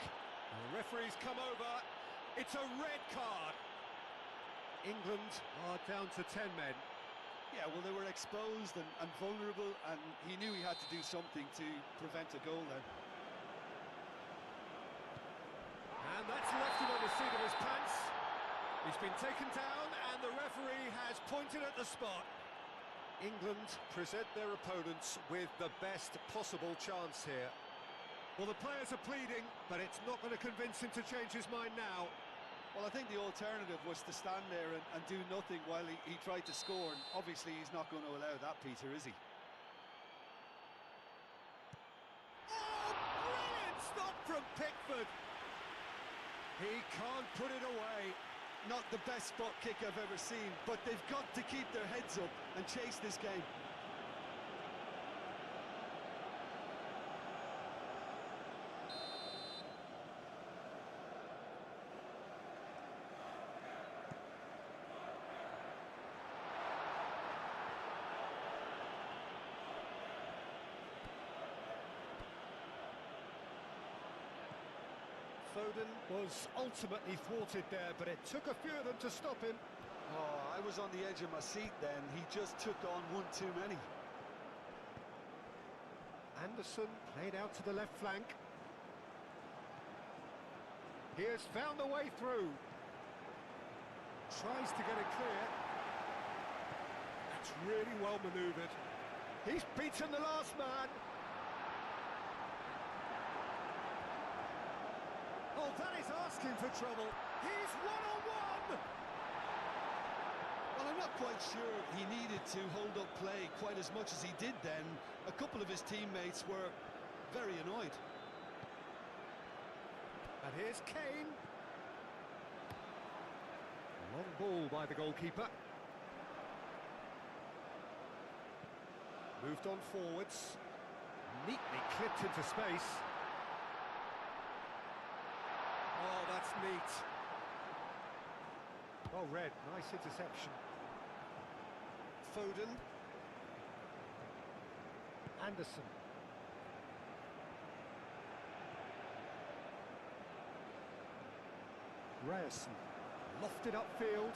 And the referee's come over. It's a red card. England are down to 10 men. Yeah, well, they were exposed and vulnerable, and he knew he had to do something to prevent a goal then. And that's left him on the seat of his pants. He's been taken down, and the referee has pointed at the spot. England present their opponents with the best possible chance here. Well, the players are pleading, but it's not going to convince him to change his mind now. Well, I think the alternative was to stand there and do nothing while he tried to score, and obviously he's not going to allow that, Peter, is he? Oh, brilliant stop from Pickford! He can't put it away. Not the best spot kick I've ever seen, but they've got to keep their heads up and chase this game. Foden was ultimately thwarted there, but it took a few of them to stop him. Oh, I was on the edge of my seat then. He just took on one too many. Anderson played out to the left flank. He has found the way through. Tries to get it clear. That's really well manoeuvred. He's beaten the last man. Oh, that is asking for trouble. He's one-on-one! Well, I'm not quite sure he needed to hold up play quite as much as he did then. A couple of his teammates were very annoyed. And here's Kane. Long ball by the goalkeeper. Moved on forwards. Neatly clipped into space. Oh, that's neat. Well read, nice interception. Foden. Anderson. Ryerson. Lofted upfield.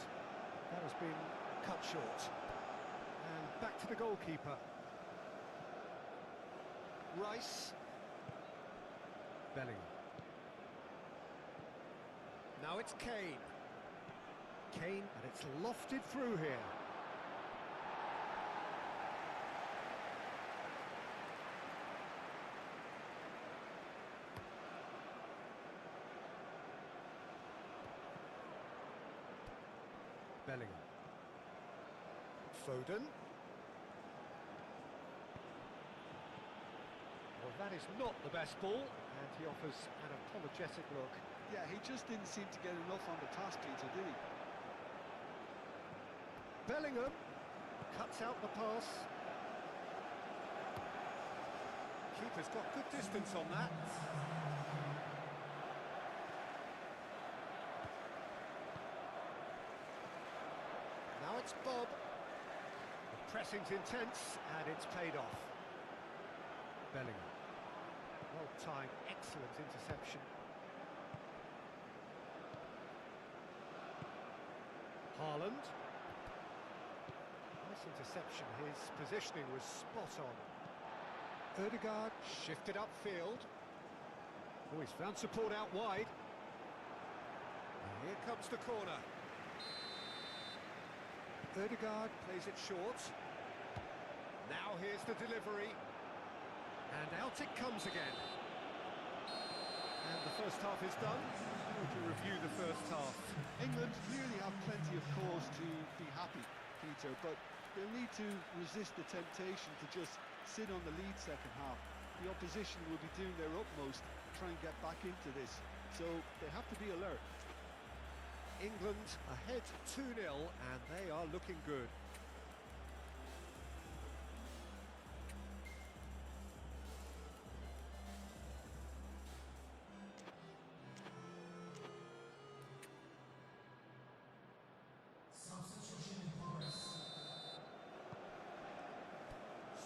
That has been cut short. And back to the goalkeeper. Rice. Bellingham. Now Now it's Kane. Kane, and it's lofted through here. Bellingham. Foden. Well, that is not the best ball, and he offers an apologetic look. Yeah, he just didn't seem to get enough on the task, Peter, did he? Bellingham cuts out the pass. Keeper's got good distance on that. Now it's Bob. The pressing's intense, and it's paid off. Bellingham. Well-timed, excellent interception. Haaland. Nice interception. His positioning was spot on. Ødegaard shifted upfield. Oh, he's found support out wide. And here comes the corner. Ødegaard plays it short. Now here's the delivery. And out it comes again. And the first half is done. To review the first half. England clearly have plenty of cause to be happy, Peter, but they'll need to resist the temptation to just sit on the lead second half. The opposition will be doing their utmost to try and get back into this, so they have to be alert. England ahead 2-0, and they are looking good. Substitution in progress.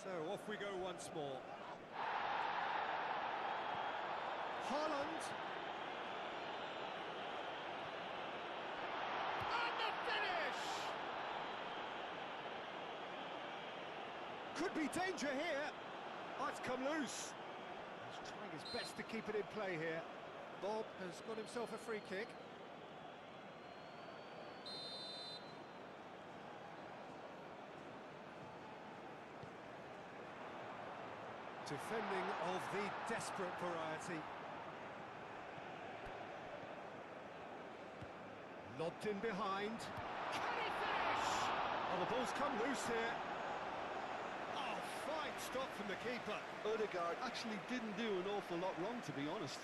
So off we go once more. Haaland. And the finish! Could be danger here. Oh, it's come loose. He's trying his best to keep it in play here. Bob has got himself a free kick. Defending of the desperate variety. Lobbed in behind. Can he finish? Oh, the ball's come loose here. Oh, fine stop from the keeper. Ødegaard actually didn't do an awful lot wrong, to be honest.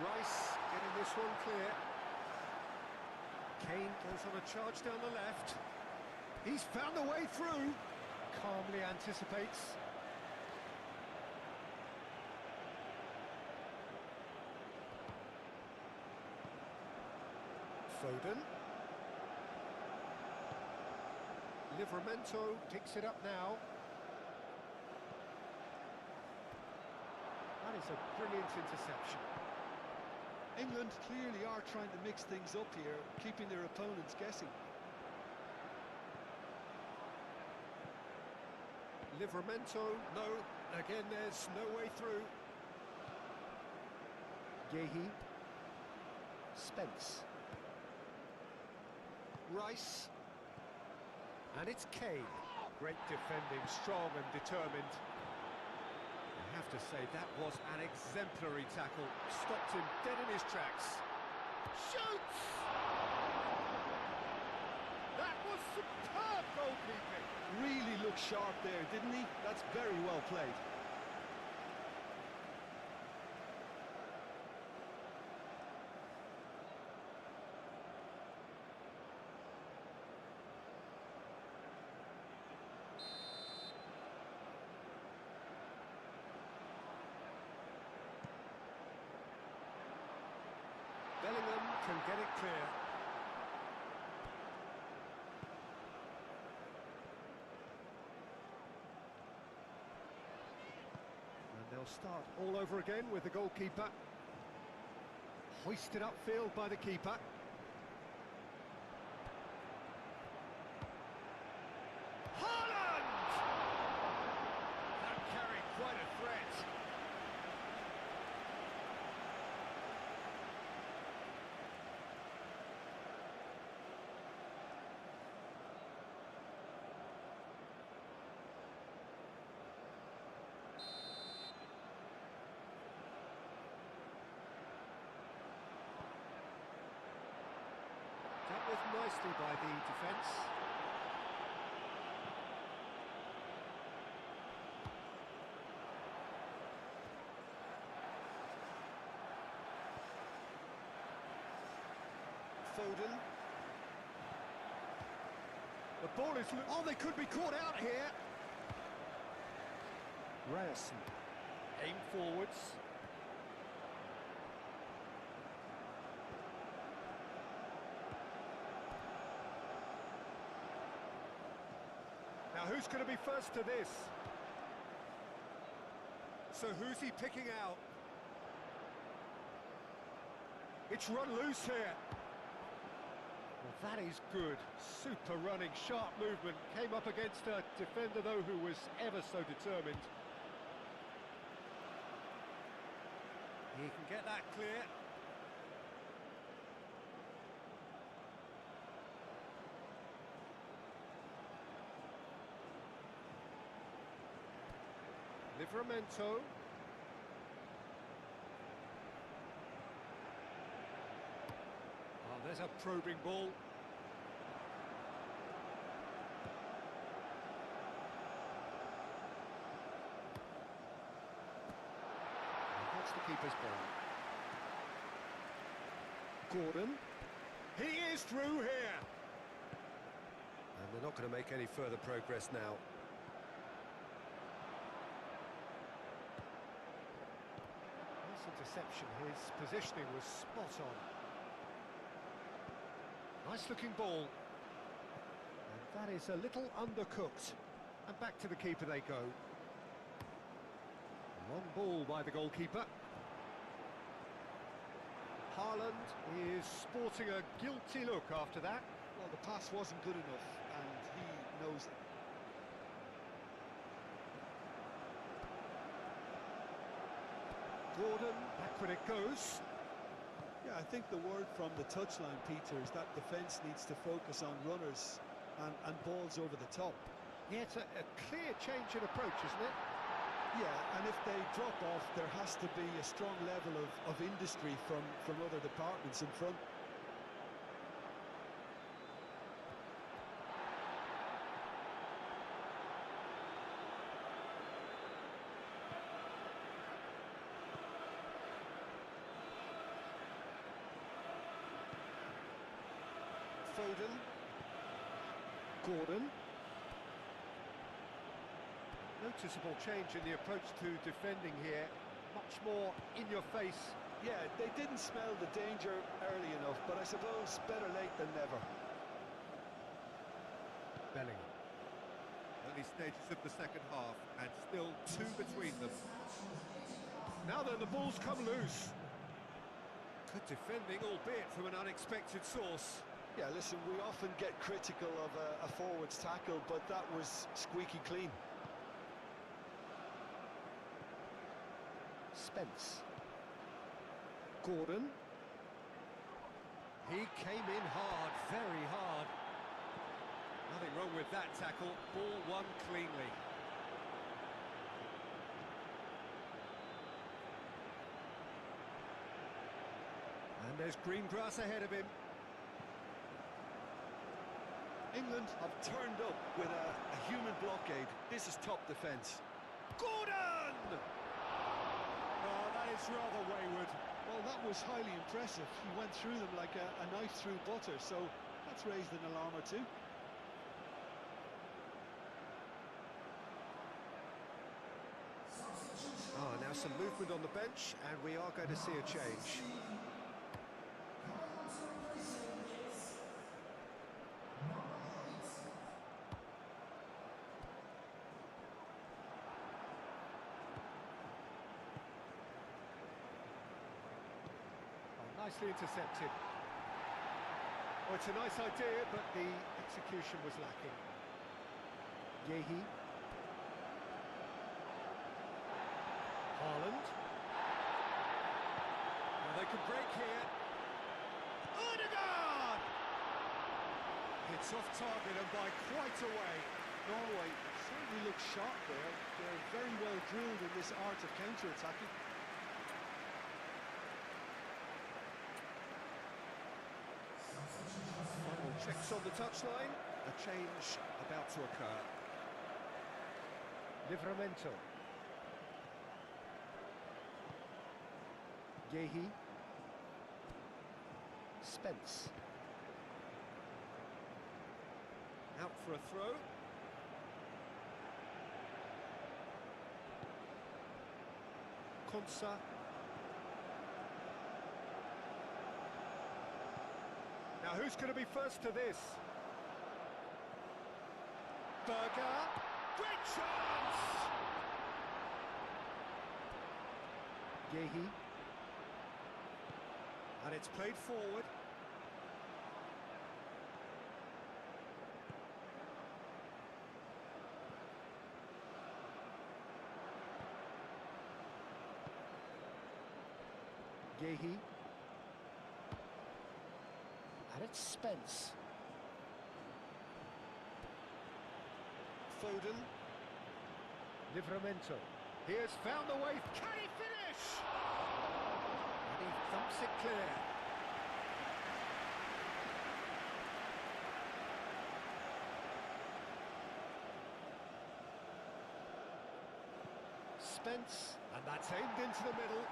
Rice getting this one clear. Kane goes on a charge down the left. He's found a way through. Calmly anticipates. Foden. Livramento picks it up now. That is a brilliant interception. England clearly are trying to mix things up here, keeping their opponents guessing. Livramento, no, again there's no way through. Yehi. Spence. Rice. And it's Kane. Great defending, strong and determined. I have to say, that was an exemplary tackle. Stopped him dead in his tracks. Shoots! That was superb goalkeeping. Really looked sharp there, didn't he? That's very well played. Bellingham can get it clear. They'll start all over again with the goalkeeper. Hoisted upfield by the keeper. Haaland! That carried quite a threat. Dealt with nicely by the defence. Foden. The ball is... Oh, they could be caught out here. Ryerson. Aim forwards. Now, who's going to be first to this? So who's he picking out? It's run loose here. Well, that is good. Super running, sharp movement. Came up against a defender, though, who was ever so determined. He can get that clear. Livramento. Oh, there's a probing ball. And that's the keeper's ball. Gordon. He is through here. And they're not going to make any further progress now. Interception, his positioning was spot on. Nice looking ball. And that is a little undercooked. And back to the keeper they go. Long ball by the goalkeeper. Haaland is sporting a guilty look after that. Well, the pass wasn't good enough, and he knows it. Gordon, back when it goes. Yeah, I think the word from the touchline, Peter, is that defence needs to focus on runners and balls over the top. Yeah, it's a clear change in approach, isn't it? Yeah, and if they drop off, there has to be a strong level of industry from other departments in front. Foden. Gordon. Noticeable change in the approach to defending here. Much more in your face. Yeah, they didn't smell the danger early enough, but I suppose better late than never. Bellingham. Early stages of the second half, and still two between them. Now then, the ball's come loose. Good defending, albeit from an unexpected source. Yeah, listen, we often get critical of a forward's tackle, but that was squeaky clean. Spence. Gordon. He came in hard, very hard. Nothing wrong with that tackle. Ball won cleanly. And there's green grass ahead of him. England have turned up with a human blockade. This is top defence. Gordon! Oh, that is rather wayward. Well, that was highly impressive. He went through them like a knife through butter, so that's raised an alarm or two. Oh, now some movement on the bench, and we are going to see a change. Nicely intercepted. Well, it's a nice idea, but the execution was lacking. Yehi. Haaland. Now they could break here. Odegaard! It's off target and by quite a way. Norway certainly look sharp there. They're very well drilled in this art of counter-attacking. Final checks on the touchline. A change about to occur. Livramento. Yehi. Spence. Out for a throw. Konsa. Now who's going to be first to this? Berger. Great chance! Yehi. And it's played forward. Yehi. And it's Spence. Foden. Livramento. He has found the way. Can he finish? And he thumps it clear. Spence. And that's aimed into the middle.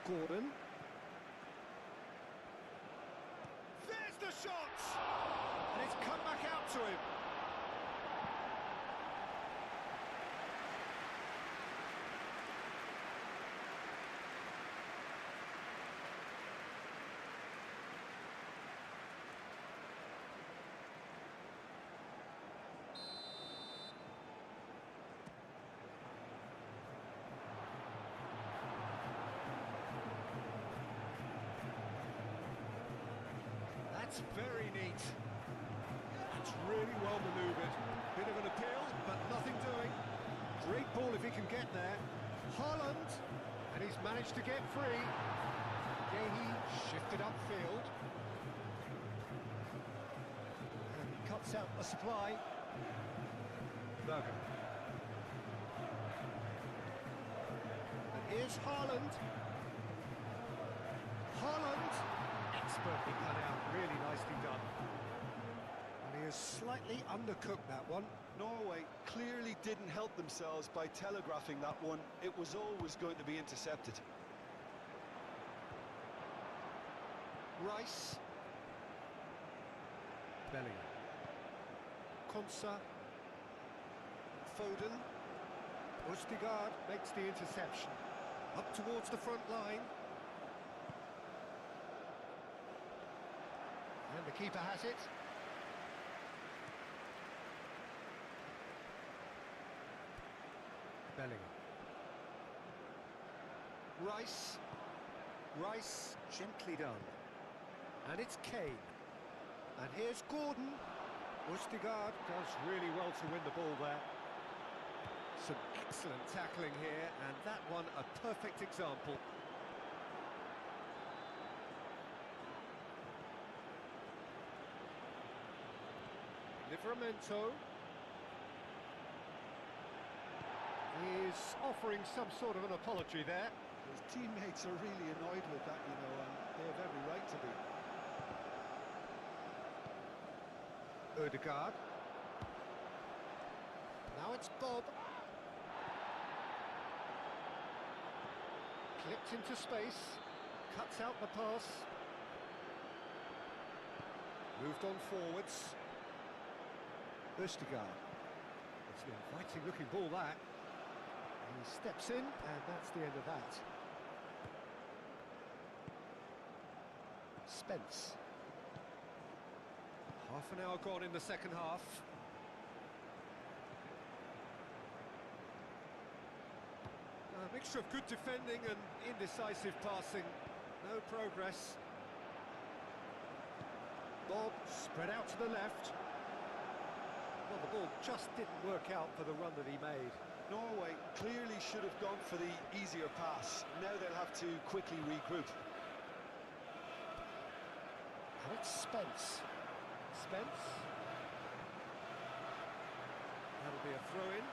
Gordon. There's the shot! And it's come back out to him. That's very neat. That's really well manoeuvred. Bit of an appeal, but nothing doing. Great ball if he can get there. Haaland, and he's managed to get free. Yehi shifted upfield. And he cuts out a supply. Berger. And here's Haaland. Haaland. Expertly cut out, really nicely done. And he has slightly undercooked that one. Norway clearly didn't help themselves by telegraphing that one. It was always going to be intercepted. Rice. Bellingham. Konsa. Foden. Odegaard makes the interception. Up towards the front line. And the keeper has it. Bellingham. Rice. Rice, gently done. And it's Kane. And here's Gordon. Odegaard does really well to win the ball there. Some excellent tackling here, and that one a perfect example. Livramento is offering some sort of an apology there. His teammates are really annoyed with that, you know, and they have every right to be. Odegaard. Now it's Bob. Clipped into space. Cuts out the pass. Moved on forwards. Odegaard. It's an inviting looking ball, that. He steps in, and that's the end of that. Spence. Half an hour gone in the second half. A mixture of good defending and indecisive passing. No progress. Bob spread out to the left. Well, the ball just didn't work out for the run that he made. Norway clearly should have gone for the easier pass. Now they'll have to quickly regroup. And it's Spence. Spence. That'll be a throw-in.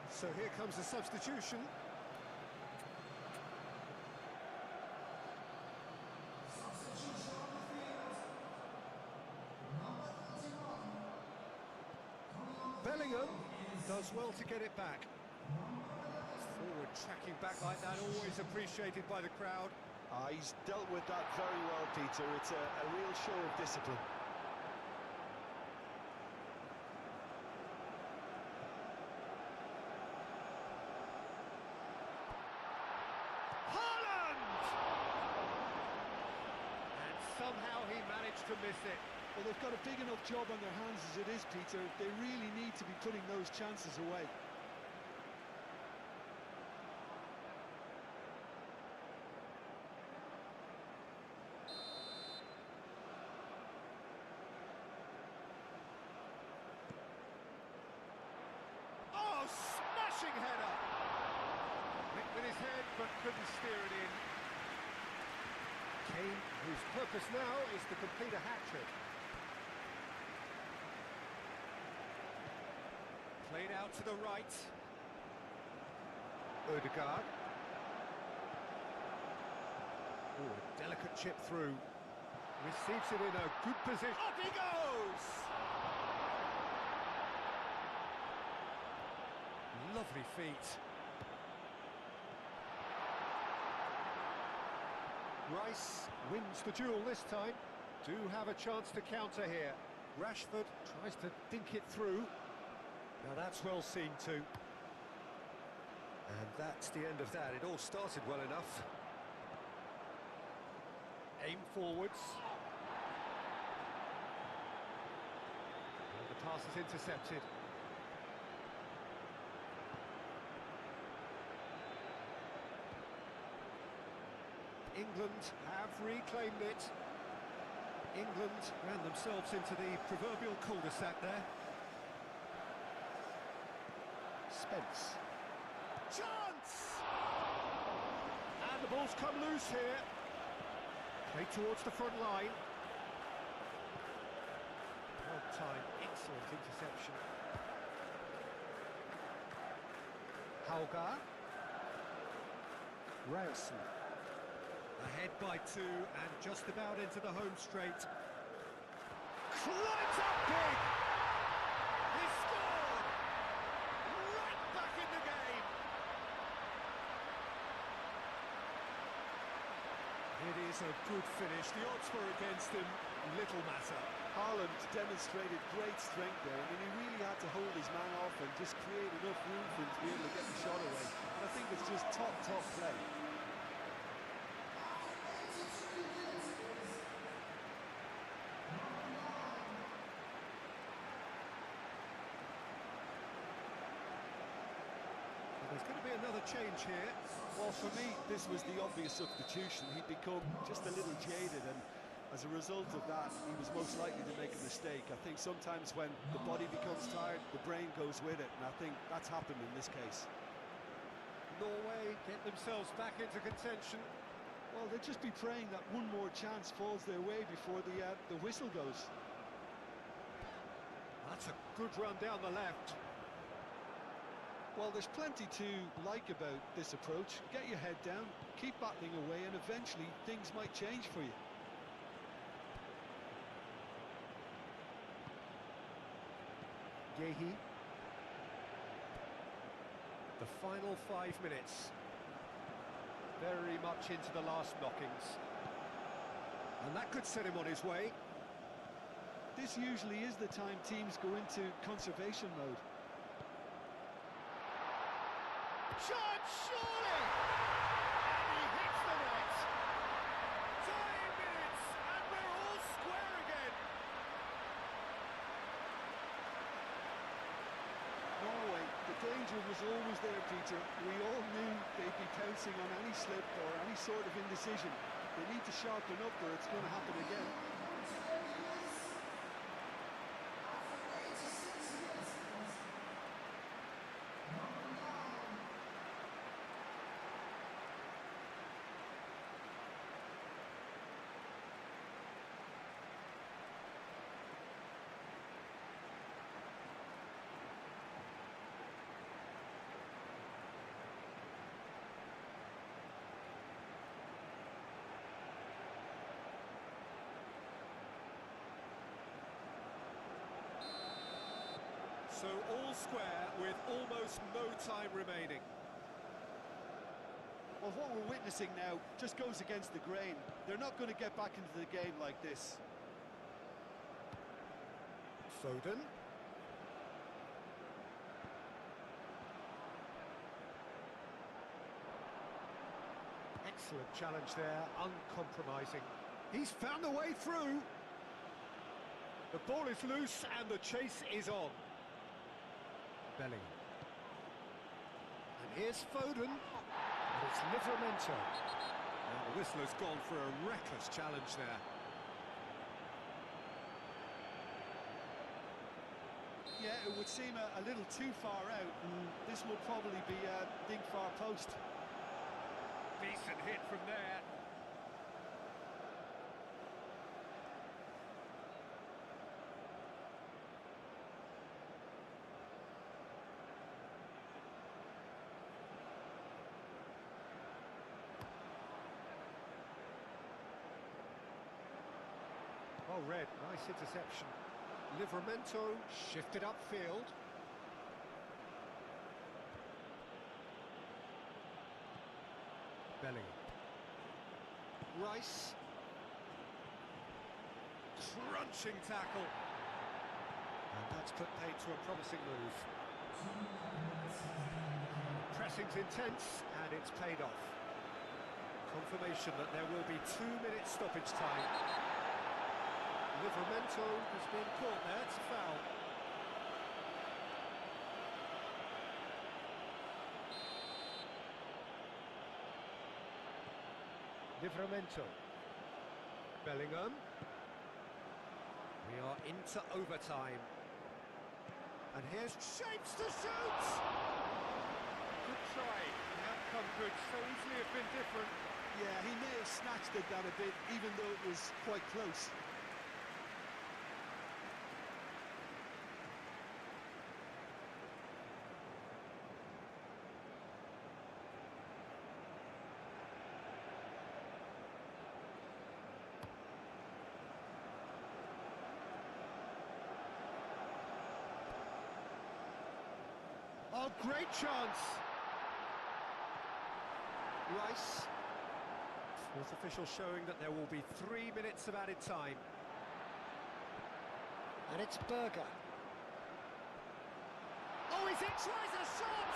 So here comes the substitution. Substitution on the field. Number 31. Bellingham does well to get it back. Forward tracking back like that, always appreciated by the crowd. He's dealt with that very well, Peter. It's a real show of discipline. And somehow he managed to miss it. Well, they've got a big enough job on their hands as it is, Peter. They really need to be putting those chances away. Oh, smashing header! Hit with his head, but couldn't steer it in. Kane, whose purpose now is to complete a hat-trick. Played out to the right. Ødegaard. Oh, a delicate chip through. Receives it in a good position. Up he goes! Lovely feet. Rice wins the duel this time. Do have a chance to counter here. Rashford tries to dink it through. Now that's well seen too. And that's the end of that. It all started well enough. Aim forwards. And the pass is intercepted. England have reclaimed it. England ran themselves into the proverbial cul-de-sac there. Spence. Chance! And the ball's come loose here. Played towards the front line. Well timed, excellent interception. Hauger. Ryerson. Ahead by 2 and just about into the home straight. Climbs up big! He scored! Right back in the game! It is a good finish. The odds were against him. Little matter. Haaland demonstrated great strength there. I mean, he really had to hold his man off and just create enough room for him to be able to get the shot away. And I think it's just top play. There's going to be another change here. Well, for me, this was the obvious substitution. He'd become just a little jaded, and as a result of that, he was most likely to make a mistake. I think sometimes when the body becomes tired, the brain goes with it, and I think that's happened in this case. Norway get themselves back into contention. Well, they'll just be praying that one more chance falls their way before the whistle goes. That's a good run down the left. Well, there's plenty to like about this approach. Get your head down, keep battling away, and eventually things might change for you. Yehi. The final 5 minutes. Very much into the last knockings. And that could set him on his way. This usually is the time teams go into conservation mode. Shot, surely! And he hits the net! 10 minutes, and we're all square again! Norway, the danger danger was always there, Peter. We all knew they'd be pouncing on any slip or any sort of indecision. They need to sharpen up or it's going to happen again. So all square with almost no time remaining. Well, what we're witnessing now just goes against the grain. They're not going to get back into the game like this. Foden. Excellent challenge there, uncompromising. He's found a way through. The ball is loose and the chase is on. Bellingham. And here's Foden. And it's Livramento. And the whistler's gone for a reckless challenge there. Yeah, it would seem a little too far out, and this will probably be a big far post. Decent hit from there. Oh, red, nice interception. Livramento shifted upfield. Bellingham. Rice. Crunching tackle. And that's put paid to a promising move. Pressing's intense, and it's paid off. Confirmation that there will be 2 minutes stoppage time. Livramento has been caught there, it's a foul. Livramento. Bellingham. We are into overtime. And here's shapes to shoot! Good try. The outcome could so easily have been different. Yeah, he may have snatched at that a bit, even though it was quite close. Oh, great chance! Rice. Fourth official showing that there will be 3 minutes of added time. And it's Berger. Oh, he tries a shot!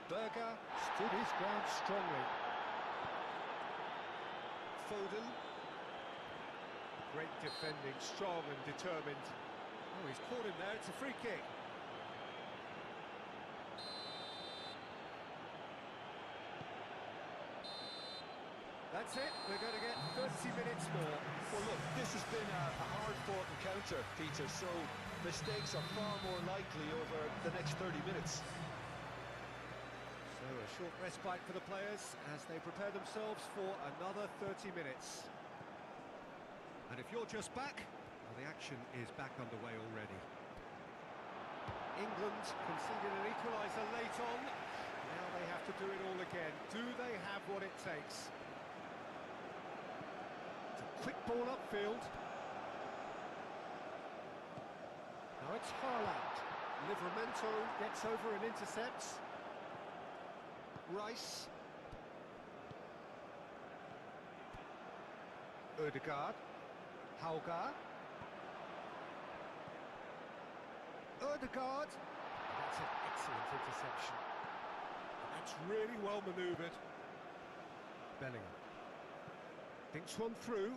Berger stood his ground strongly. Foden. Great defending, strong and determined. Oh, he's caught him there, it's a free kick. That's it, we're going to get 30 minutes more. Well, look, this has been a hard-fought encounter, Peter, so mistakes are far more likely over the next 30 minutes. So a short respite for the players as they prepare themselves for another 30 minutes. And if you're just back, well, the action is back underway already. England conceded an equaliser late on. Now they have to do it all again. Do they have what it takes? It's a quick ball upfield. Now it's Haaland. Livramento gets over and intercepts. Rice. Ødegaard. Hauger. Ødegaard. That's an excellent interception. That's really well manoeuvred. Bellingham. Thinks one through.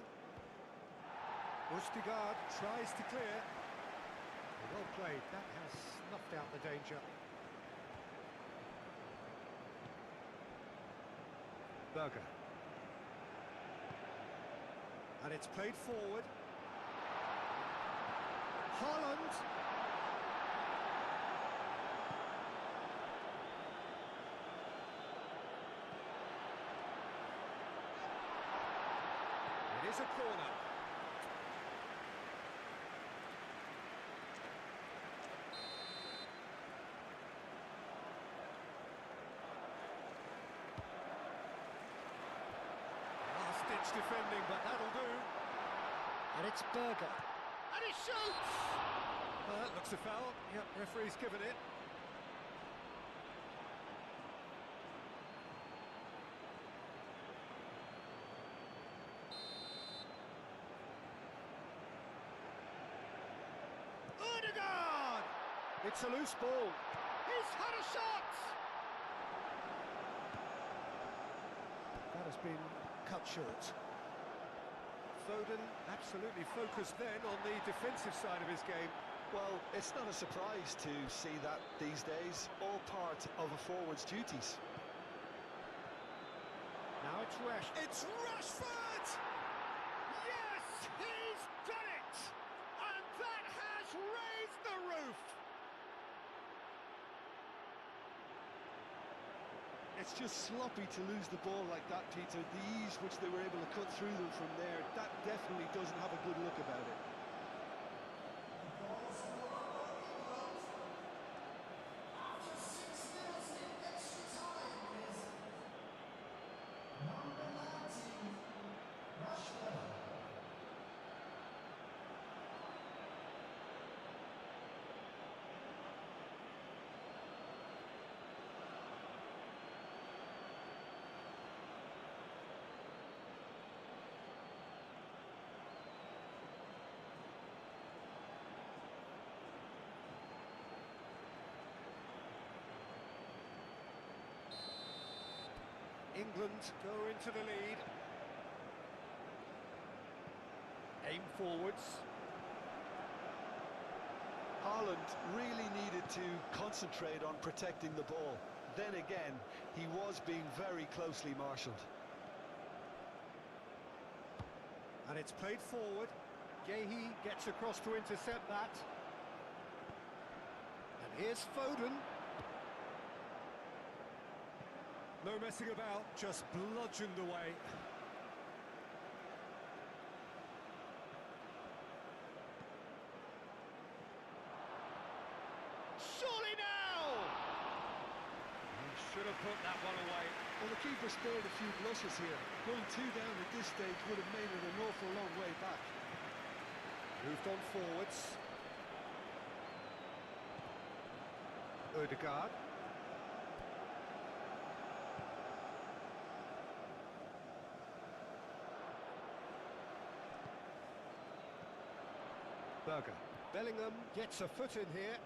Ustigard tries to clear. Well played, that has snuffed out the danger. Berger. And it's played forward. Haaland. It is a corner. Last-ditch defending, but that'll do. And it's Berger. And he shoots! That looks a foul. Yep, referee's given it. Odegaard! It's a loose ball. He's had a shot! That has been cut short. Foden absolutely focused then on the defensive side of his game. Well, it's not a surprise to see that these days, all part of a forward's duties. Now it's Rashford. It's Rashford! Yes, he's done it! And that has raised the roof! It's just sloppy to lose the ball like that, Peter. The ease which they were able to cut through them from there, that definitely doesn't have a good look about it. After 6 minutes in extra time is number 19, Rashford. England go into the lead. Aim forwards. Haaland really needed to concentrate on protecting the ball. Then again, he was being very closely marshalled. And it's played forward. Gehi gets across to intercept that. And here's Foden. No messing about, just bludgeoned away. Surely now! He should have put that one away. Well, the keeper spared a few blushes here. Going 2 down at this stage would have made it an awful long way back. Moved on forwards. Odegaard. Berger. Bellingham gets a foot in here.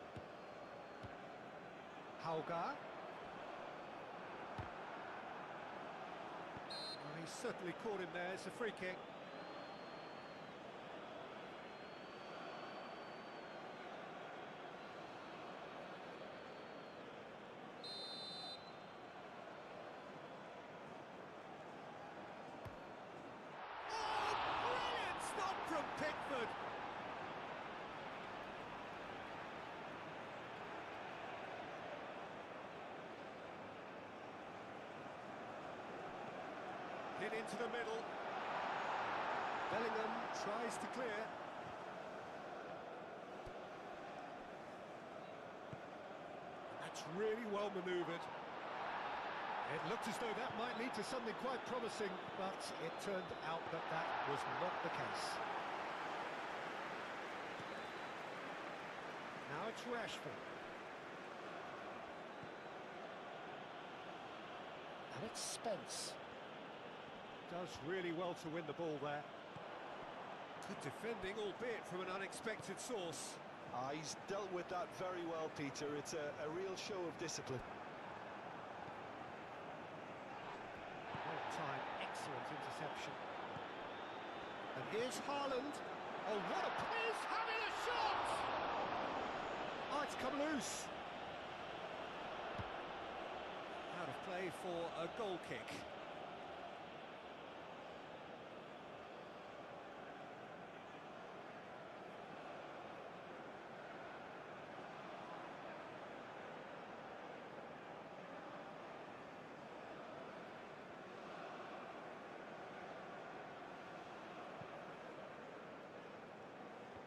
Haugar. Oh, he's certainly caught him there. It's a free kick. Oh, brilliant stop from Pickford! Hit into the middle. Bellingham tries to clear. That's really well manoeuvred. It looked as though that might lead to something quite promising, but it turned out that that was not the case. Now it's Rashford. And it's Spence. Does really well to win the ball there. Good defending, albeit from an unexpected source. He's dealt with that very well, Peter. It's a real show of discipline. Well timed, excellent interception. And here's Haaland. Oh, what a... He's having a shot! Oh, it's come loose. Out of play for a goal kick.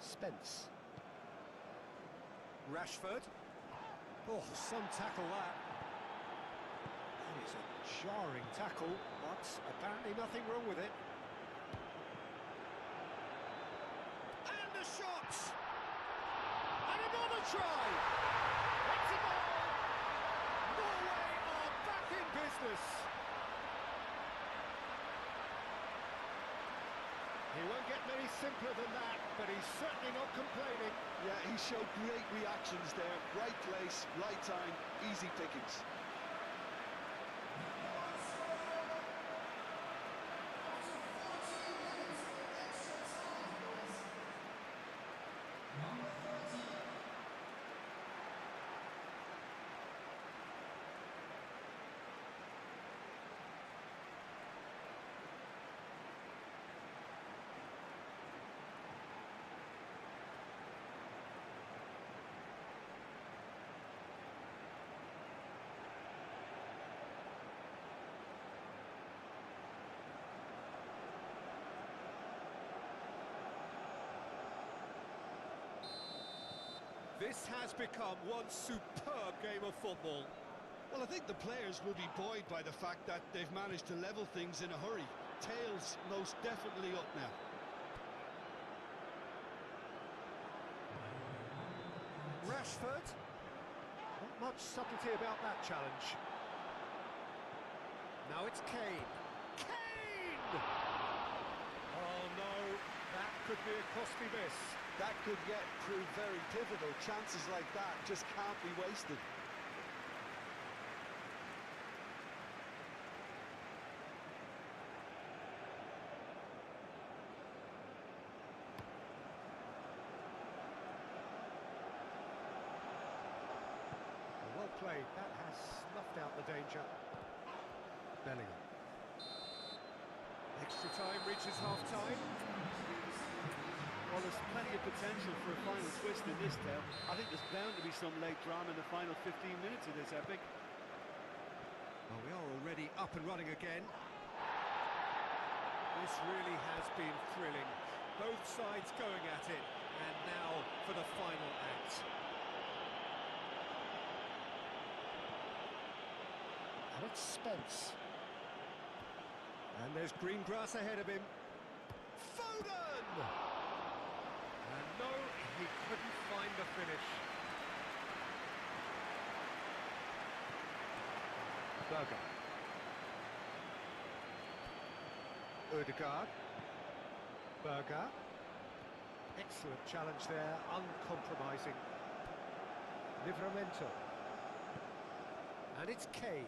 Spence. Rashford. Oh, some tackle that. That is a jarring tackle, but apparently nothing wrong with it. And the shot! And another try! That's a goal! Norway are back in business! He won't get many simpler than that, but he's certainly not complaining. Yeah, he showed great reactions there. Right place, right time, easy pickings. This has become one superb game of football. Well, I think the players will be buoyed by the fact that they've managed to level things in a hurry. Tails most definitely up now. Rashford. Not much subtlety about that challenge. Now it's Kane. Kane! Oh no, that could be a costly miss. That could yet prove very pivotal. Chances like that just can't be wasted. Well played. That has snuffed out the danger. Bellingham. Extra time reaches half-time. Well, there's plenty of potential for a final twist in this tale. I think there's bound to be some late drama in the final 15 minutes of this epic. Well, we are already up and running again. This really has been thrilling. Both sides going at it, and now for the final act. And it's Spence. And there's green grass ahead of him. Foden! And no, he couldn't find the finish. Berger. Ødegaard. Berger. Excellent challenge there, uncompromising. Livramento. And it's Kane.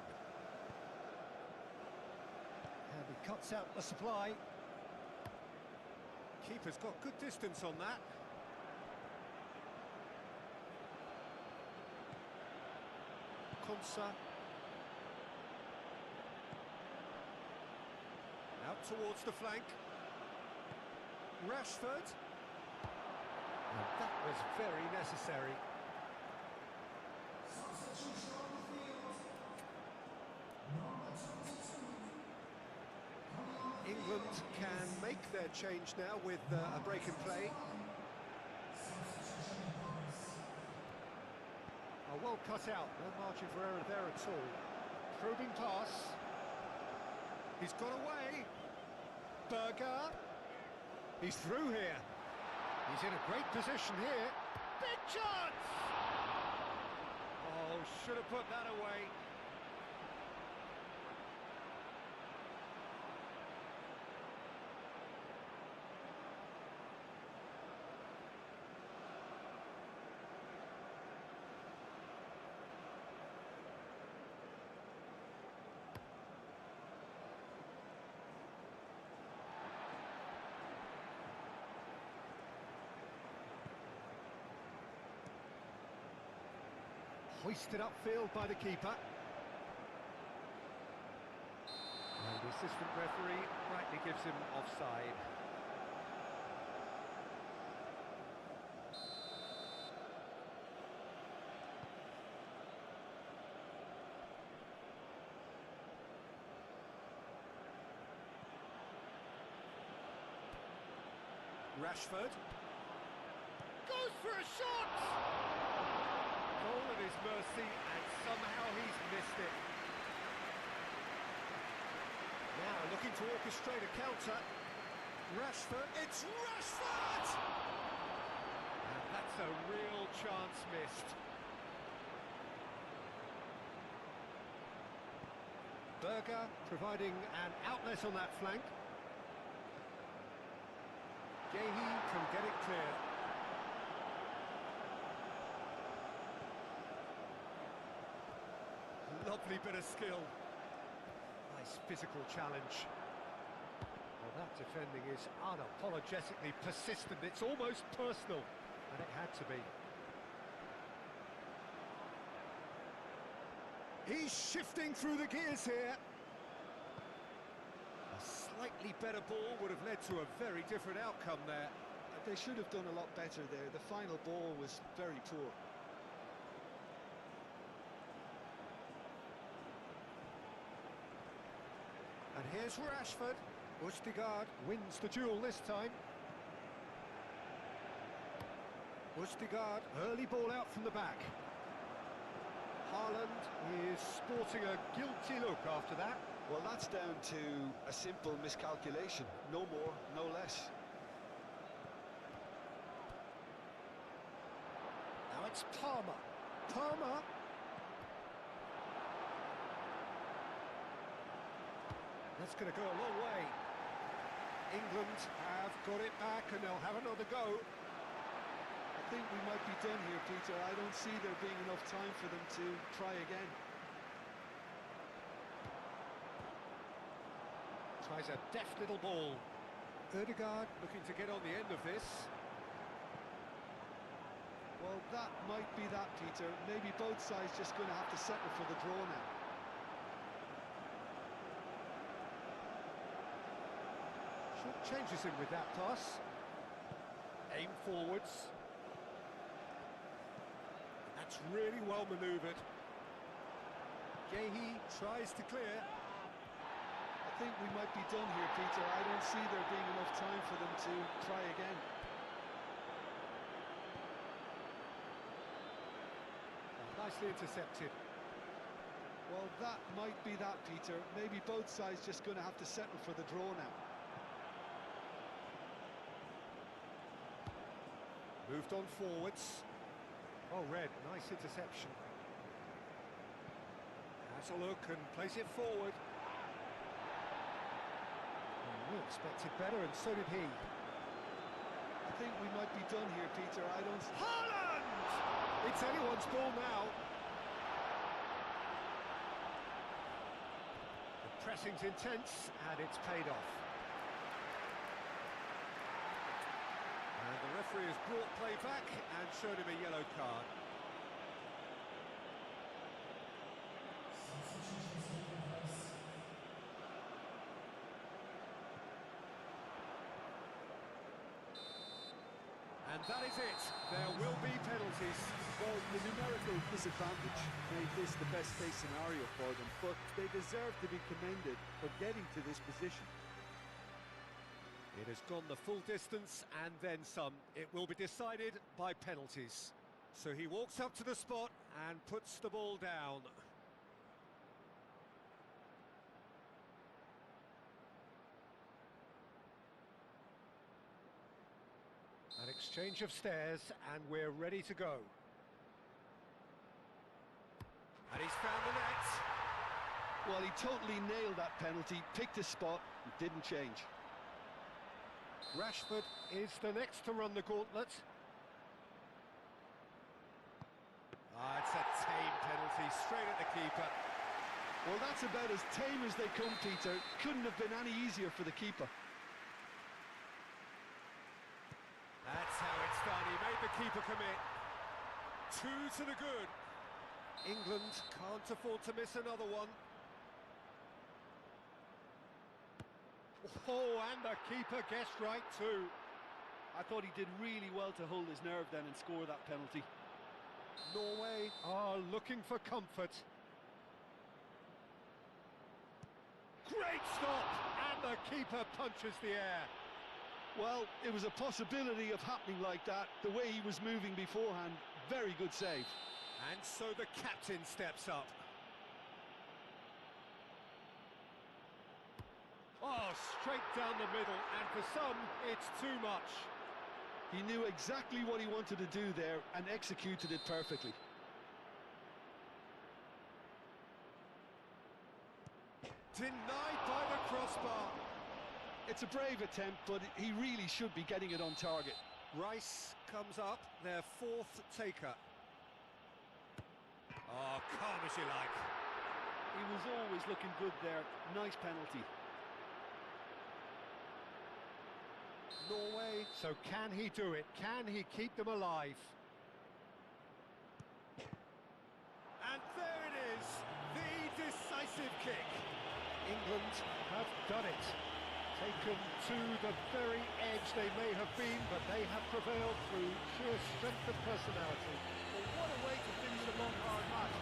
And he cuts out the supply. Keeper's got good distance on that. Konsa. Out towards the flank. Rashford. And that was very necessary. England can make their change now with a break in play. Oh, well cut out, no margin for error there at all. Probing pass. He's got away. Berger. He's through here. He's in a great position here. Big chance! Oh, should have put that away. Hoisted upfield by the keeper. And the assistant referee rightly gives him offside. Rashford goes for a shot! Goal at his mercy, and somehow he's missed it. Now looking to orchestrate a counter. Rashford, it's Rashford! And that's a real chance missed. Berger providing an outlet on that flank. Gehi can get it clear. Lovely bit of skill. Nice physical challenge. Well, that defending is unapologetically persistent. It's almost personal, and it had to be. He's shifting through the gears here. A slightly better ball would have led to a very different outcome there. They should have done a lot better there. The final ball was very poor. And here's Rashford. Østigard wins the duel this time. Østigard, early ball out from the back. Haaland is sporting a guilty look after that. Well, that's down to a simple miscalculation. No more, no less. Now it's Palmer. Palmer. That's going to go a long way. England have got it back and they'll have another go. I think we might be done here, Peter. I don't see there being enough time for them to try again. Tries a deft little ball. Ødegaard looking to get on the end of this. Well, that might be that, Peter. Maybe both sides just going to have to settle for the draw now. Changes him with that pass. Aim forwards. That's really well manoeuvred. Gehi tries to clear. I think we might be done here, Peter. I don't see there being enough time for them to try again. Nicely intercepted. Well, that might be that, Peter. Maybe both sides just going to have to settle for the draw now. Moved on forwards. Oh, Red, nice interception. Has a look and plays it forward. We expected better, and so did he. I think we might be done here, Peter. I don't... Haaland! It's anyone's ball now. The pressing's intense, and it's paid off. And the referee has brought play back and showed him a yellow card. And that is it. There will be penalties. Well, the numerical disadvantage made this the best-case scenario for them, but they deserve to be commended for getting to this position. It has gone the full distance and then some. It will be decided by penalties. So he walks up to the spot and puts the ball down. An exchange of stares and we're ready to go. And he's found the net. Well, he totally nailed that penalty, picked his spot, and didn't change. Rashford is the next to run the gauntlet. It's a tame penalty, straight at the keeper. Well, that's about as tame as they come, Peter. Couldn't have been any easier for the keeper. That's how it's done. He made the keeper commit. 2 to the good. England can't afford to miss another one. Oh, and the keeper guessed right too. I thought he did really well to hold his nerve then and score that penalty. Norway are looking for comfort. Great stop! And the keeper punches the air. Well, it was a possibility of happening like that, the way he was moving beforehand. Very good save. And so the captain steps up. Oh, straight down the middle, and for some, it's too much. He knew exactly what he wanted to do there and executed it perfectly. Denied by the crossbar. It's a brave attempt, but he really should be getting it on target. Rice comes up, their fourth taker. Oh, calm as you like. He was always looking good there. Nice penalty. Norway, so can he do it? Can he keep them alive? And there it is, the decisive kick. England have done it. Taken to the very edge they may have been, but they have prevailed through sheer strength of personality. Well, what a way to finish a long, hard match.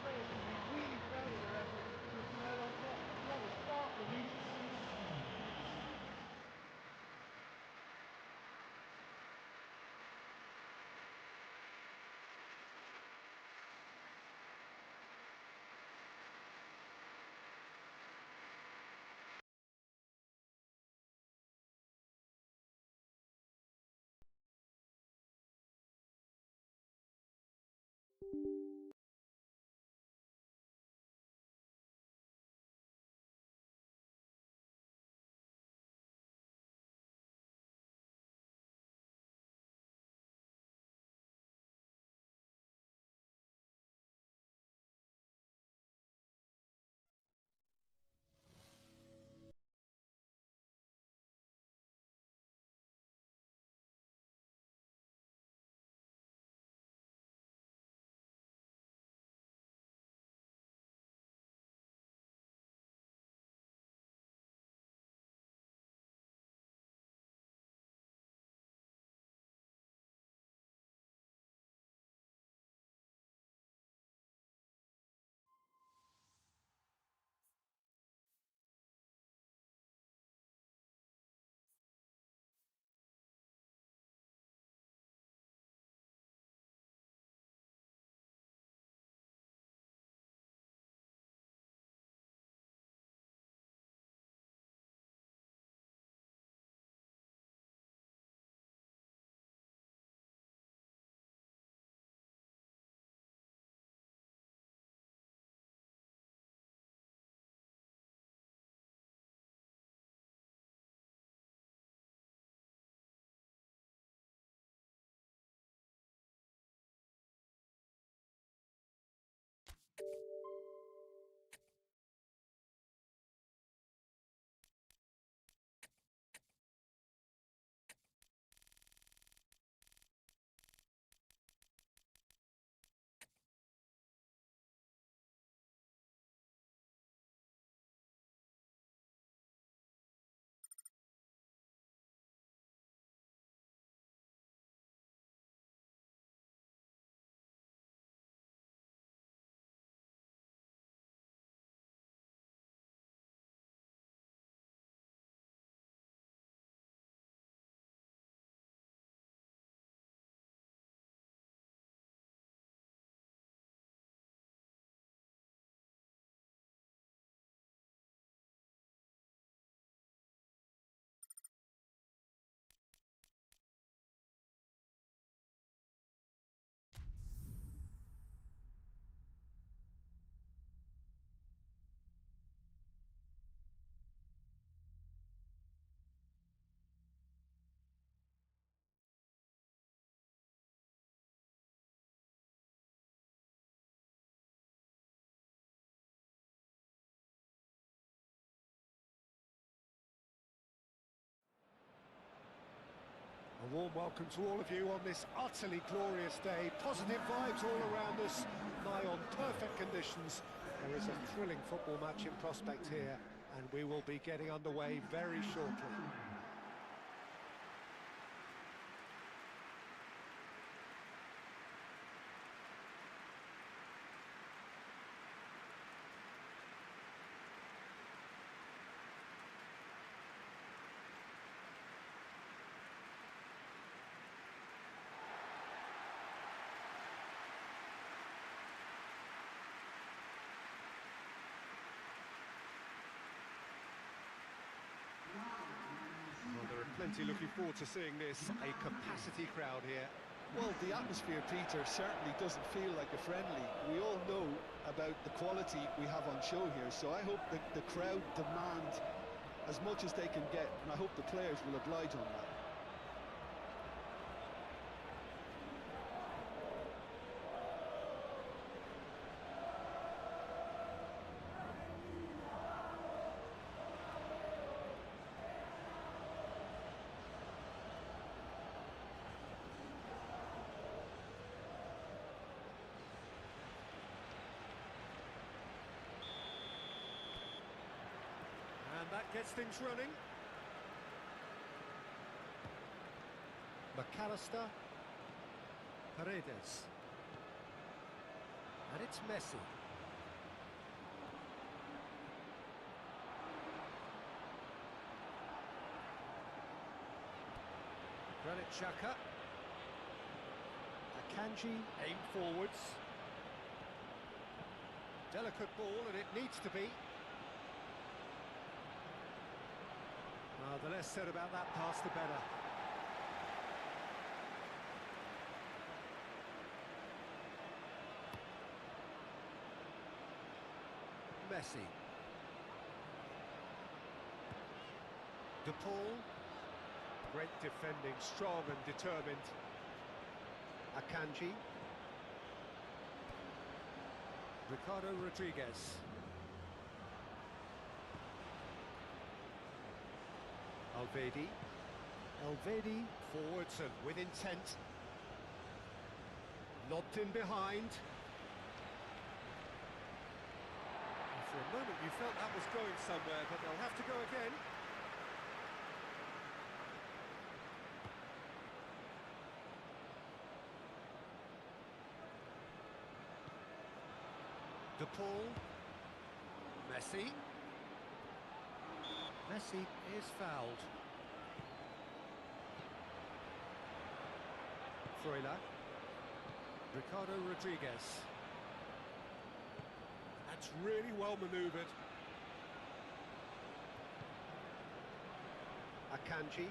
Players can be really proud of their effort to come out on top. What a start for me. A warm welcome to all of you on this utterly glorious day. Positive vibes all around us. rely on perfect conditions. There is a thrilling football match in prospect here, and we will be getting underway very shortly. Well, there are plenty looking forward to seeing this. A capacity crowd here. Well, the atmosphere, Peter, certainly doesn't feel like a friendly. We all know about the quality we have on show here, so I hope that the crowd demand as much as they can get, and I hope the players will oblige on that. And that gets things running. McAllister. Paredes. And it's Messi. Granit Xhaka. Akanji aimed forwards. Delicate ball, and it needs to be. Well, the less said about that pass, the better. Messi. De Paul. Great defending, strong and determined. Akanji. Ricardo Rodriguez. Elvedi forwards and with intent. Lobbed in behind. For a moment you felt that was going somewhere, but they'll have to go again. De Paul. Messi. Messi is fouled. Freuler. Ricardo Rodriguez. That's really well manoeuvred. Akanji.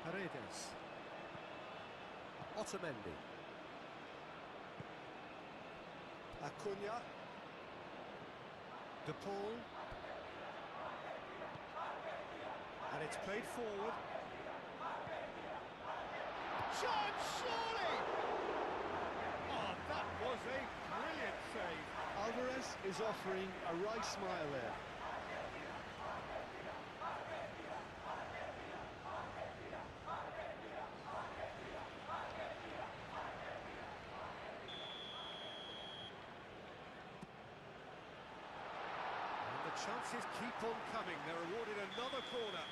Paredes. Otamendi. Acuna. De Paul. And it's played forward. Chance, surely! Oh, that was a brilliant save. Alvarez is offering a right smile there. And the chances keep on coming. They're awarded another corner.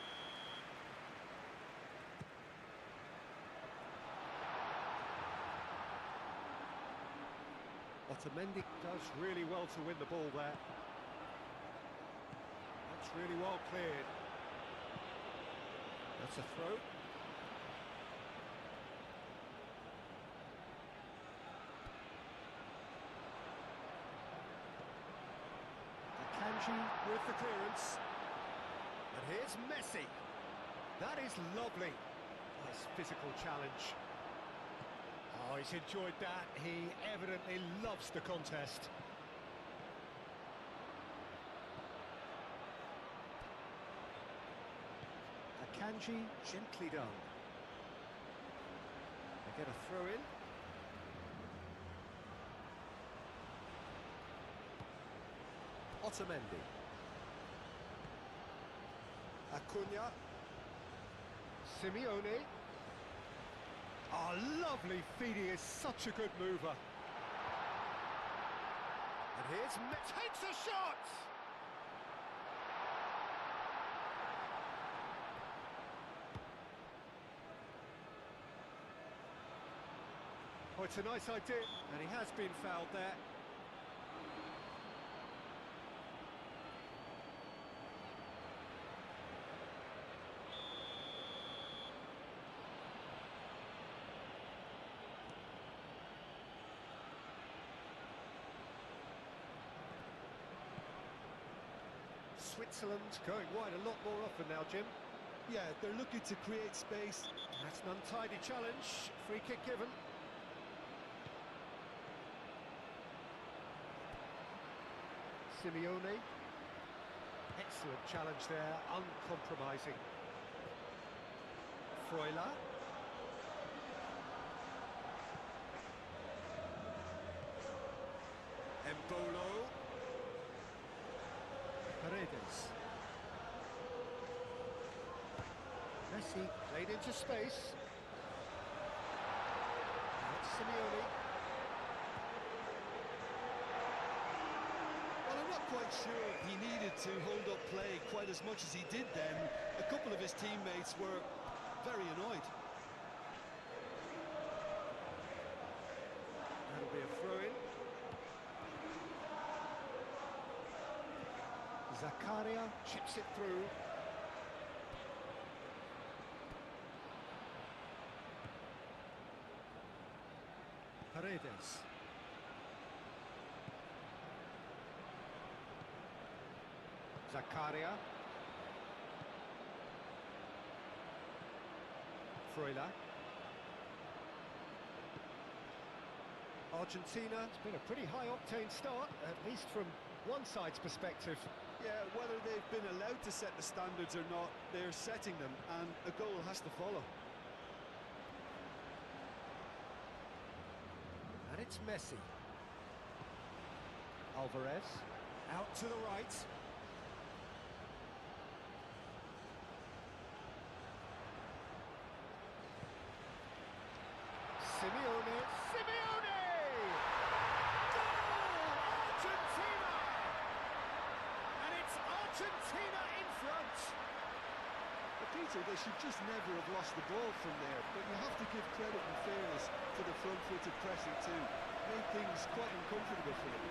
Otamendi does really well to win the ball there. That's really well cleared. That's a throw. Akanji with the clearance. And here's Messi. That is lovely. Nice physical challenge. Oh, he's enjoyed that. He evidently loves the contest. Akanji, gently done. They get a throw in. Otamendi. Acuna. Simeone. Oh, lovely feed, he is such a good mover. And here's takes a shot! Oh, it's a nice idea, and he has been fouled there. Switzerland going wide a lot more often now, Jim. Yeah, they're looking to create space. That's an untidy challenge. Free kick given. Simeone. Excellent challenge there, uncompromising. Freuler. Embolo. Paredes. Messi played into space. That's Simeone. Well, I'm not quite sure he needed to hold up play quite as much as he did then. A couple of his teammates were very annoyed. That'll be a throw-in. Zakaria chips it through. Paredes. Zakaria. Freuler. Argentina, it's been a pretty high-octane start, at least from one side's perspective. Yeah, whether they've been allowed to set the standards or not, they're setting them, and a goal has to follow. And it's Messi. Alvarez. Out to the right. Simeone. Simeone! Goal! Argentina! And it's Argentina in front. But Peter, they should just never have lost the ball from there, but you have to give credit and fairness to the front-footed pressing too. Made things quite uncomfortable for them.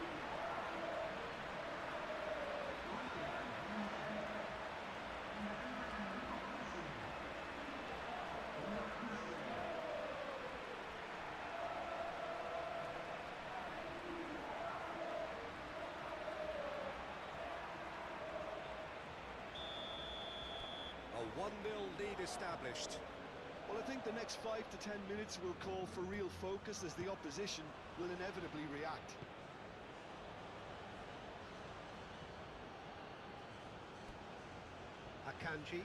A 1-0 lead established. Well, I think the next 5 to 10 minutes will call for real focus as the opposition will inevitably react. Akanji.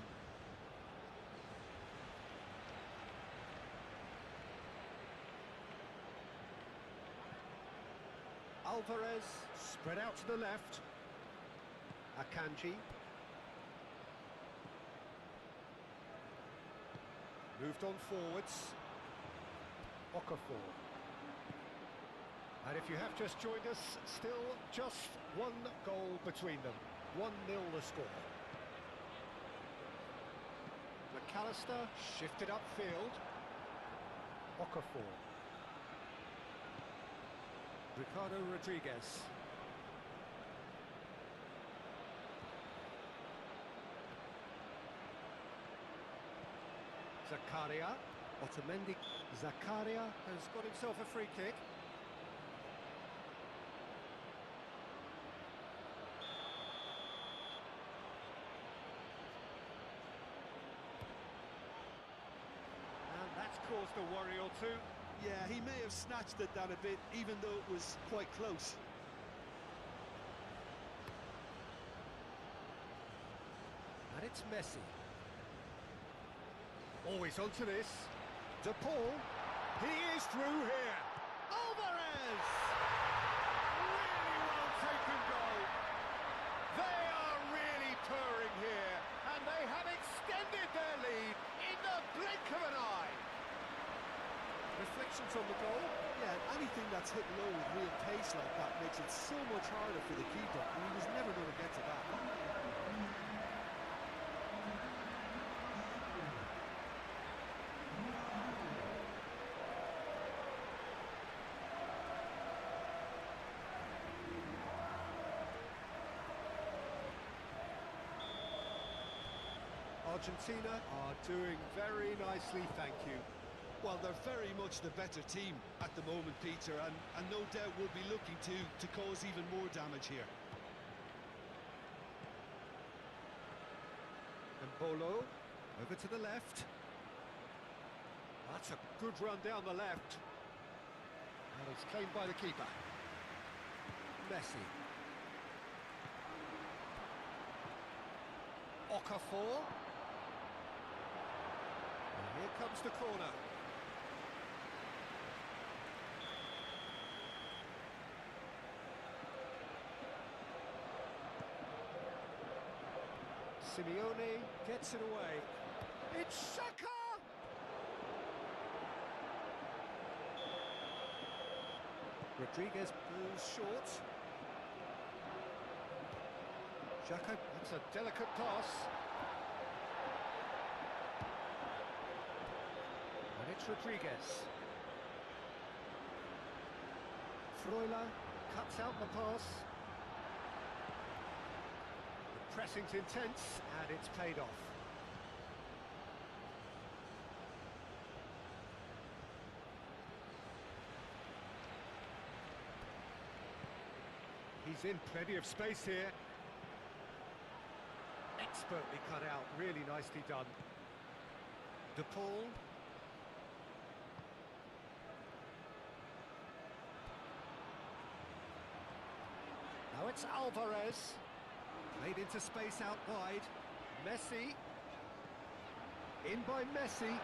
Alvarez, spread out to the left. Akanji. Moved on forwards. Okafor. And if you have just joined us, still just one goal between them. 1-0 the score. McAllister shifted upfield. Okafor. Ricardo Rodriguez. Zakaria. Otamendi. Zakaria has got himself a free kick. And that's caused a worry or two. Yeah, he may have snatched at that a bit, even though it was quite close. And it's Messi. Always onto this. De Paul. He is through here. Alvarez! Really well taken goal. They are really purring here, and they have extended their lead in the blink of an eye. shot on the goal. Yeah, and anything that's hit low with real pace like that makes it so much harder for the keeper, and he was never going to get to that. Argentina are doing very nicely, thank you. Well, they're very much the better team at the moment, Peter, and no doubt will be looking to cause even more damage here. And Bolo, over to the left. That's a good run down the left. And it's claimed by the keeper. Messi. Okafor. And here comes the corner. Simeone gets it away. It's Shaka! Rodriguez goes short. Shaquib, that's a delicate pass. And it's Rodriguez. Freuler cuts out the pass. The pressing's intense, and it's paid off. He's in plenty of space here. Expertly cut out, really nicely done. De Paul. Now it's Alvarez. Played into space out wide. Messi. In by Messi.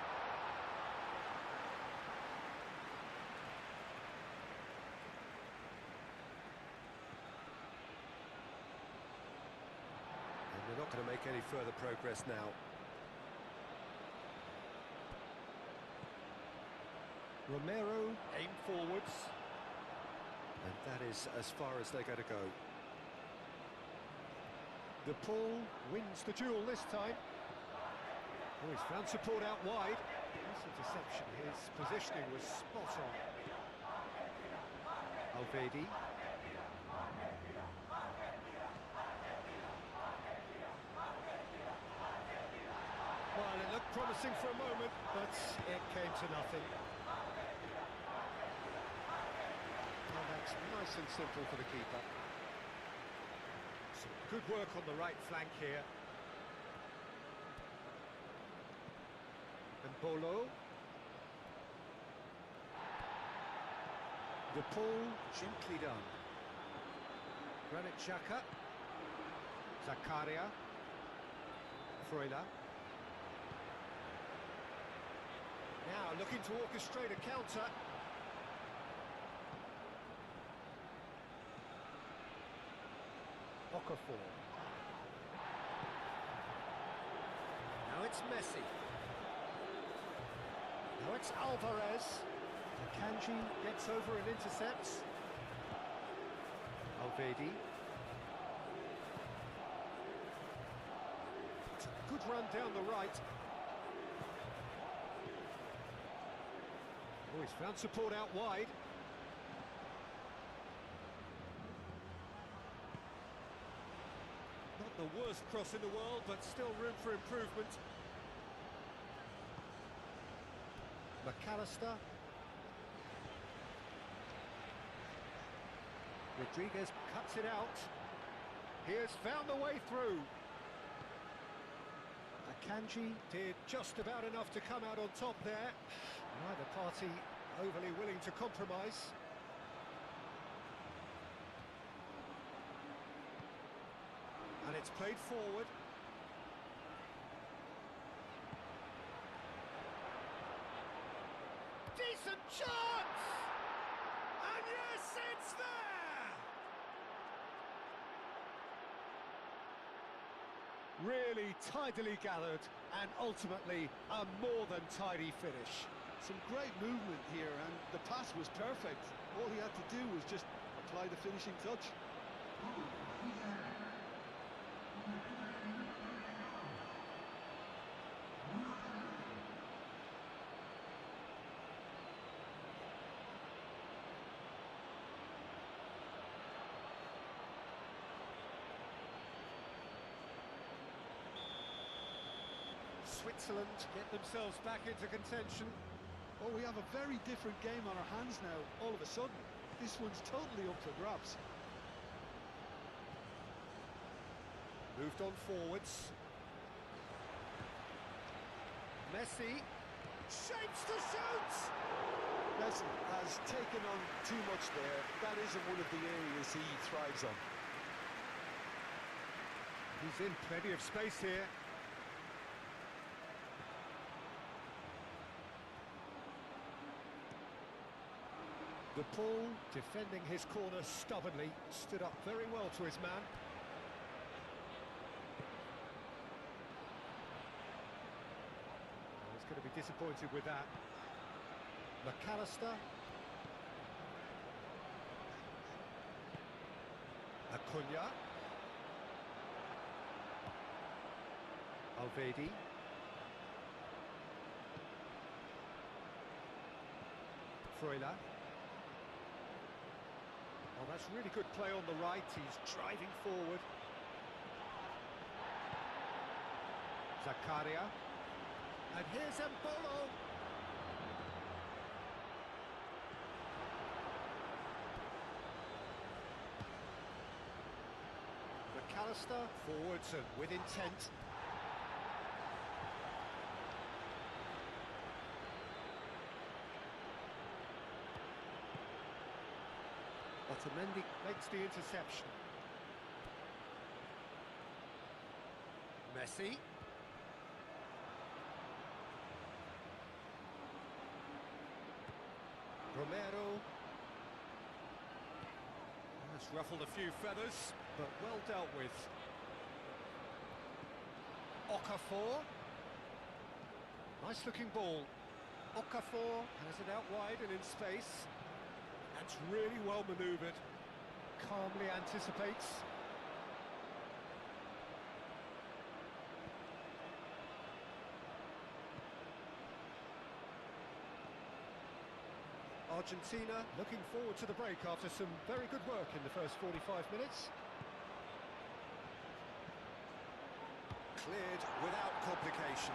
They're not going to make any further progress now. Romero aim forwards. And that is as far as they're going to go. De Paul wins the duel this time. Oh, he's found support out wide. Nice interception. His positioning was spot on. Alvedi. Well, it looked promising for a moment, but it came to nothing. Well, that's nice and simple for the keeper. Some good work on the right flank here. And Bolo. De Paul, gently done. Granit Xhaka. Zakaria. Freuler. Now looking to orchestrate a counter. Okafor. Now it's Messi. Now it's Alvarez. Kanji gets over and intercepts. Alvedi. It's a good run down the right. Oh, he's found support out wide. Not the worst cross in the world, but still room for improvement. McAllister. Rodriguez cuts it out. He has found the way through. Akanji did just about enough to come out on top there. Neither party overly willing to compromise. And it's played forward. Decent chance! And yes, it's there! Really tidily gathered, and ultimately a more than tidy finish. Some great movement here, and the pass was perfect. All he had to do was just apply the finishing touch. Switzerland get themselves back into contention. Oh, we have a very different game on our hands now, all of a sudden. This one's totally up for grabs. Moved on forwards. Messi. Shapes to shoot! Messi has taken on too much there. That isn't one of the areas he thrives on. He's in plenty of space here. The Paul, defending his corner stubbornly, stood up very well to his man. He's going to be disappointed with that. McAllister. Acuna. Alvedi. Freuler. Oh, that's really good play on the right. He's driving forward. Zakaria. And here's Mbolo. McAllister forwards and with intent. Otamendi makes the interception. Messi. Romero. That's ruffled a few feathers, but well dealt with. Okafor. Nice looking ball. Okafor has it out wide and in space. That's really well manoeuvred. Calmly anticipates. Argentina looking forward to the break after some very good work in the first 45 minutes. Cleared without complication.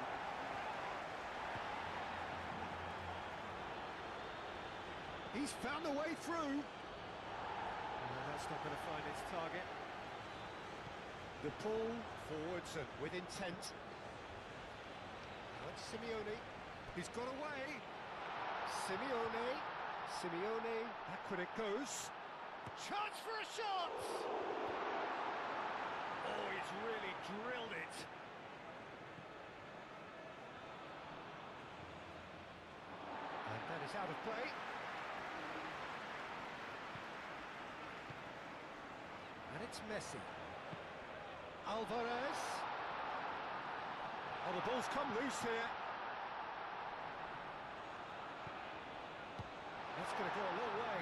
He's found a way through. No, that's not going to find its target. The Paul forwards and with intent. Now it's Simeone. He's got away. Simeone. Back when it goes. Chance for a shot! Oh, he's really drilled it. And that is out of play. And it's Messi. Alvarez. Oh, the ball's come loose here. That's going to go a long way.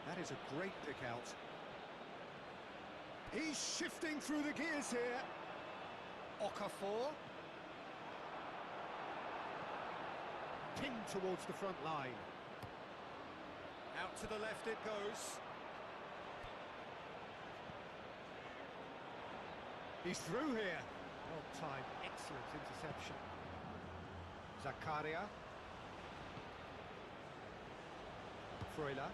That is a great pick out. He's shifting through the gears here. Okafor. Pinned towards the front line. Out to the left it goes. He's through here. Well timed, excellent interception. Zakaria. Freuler.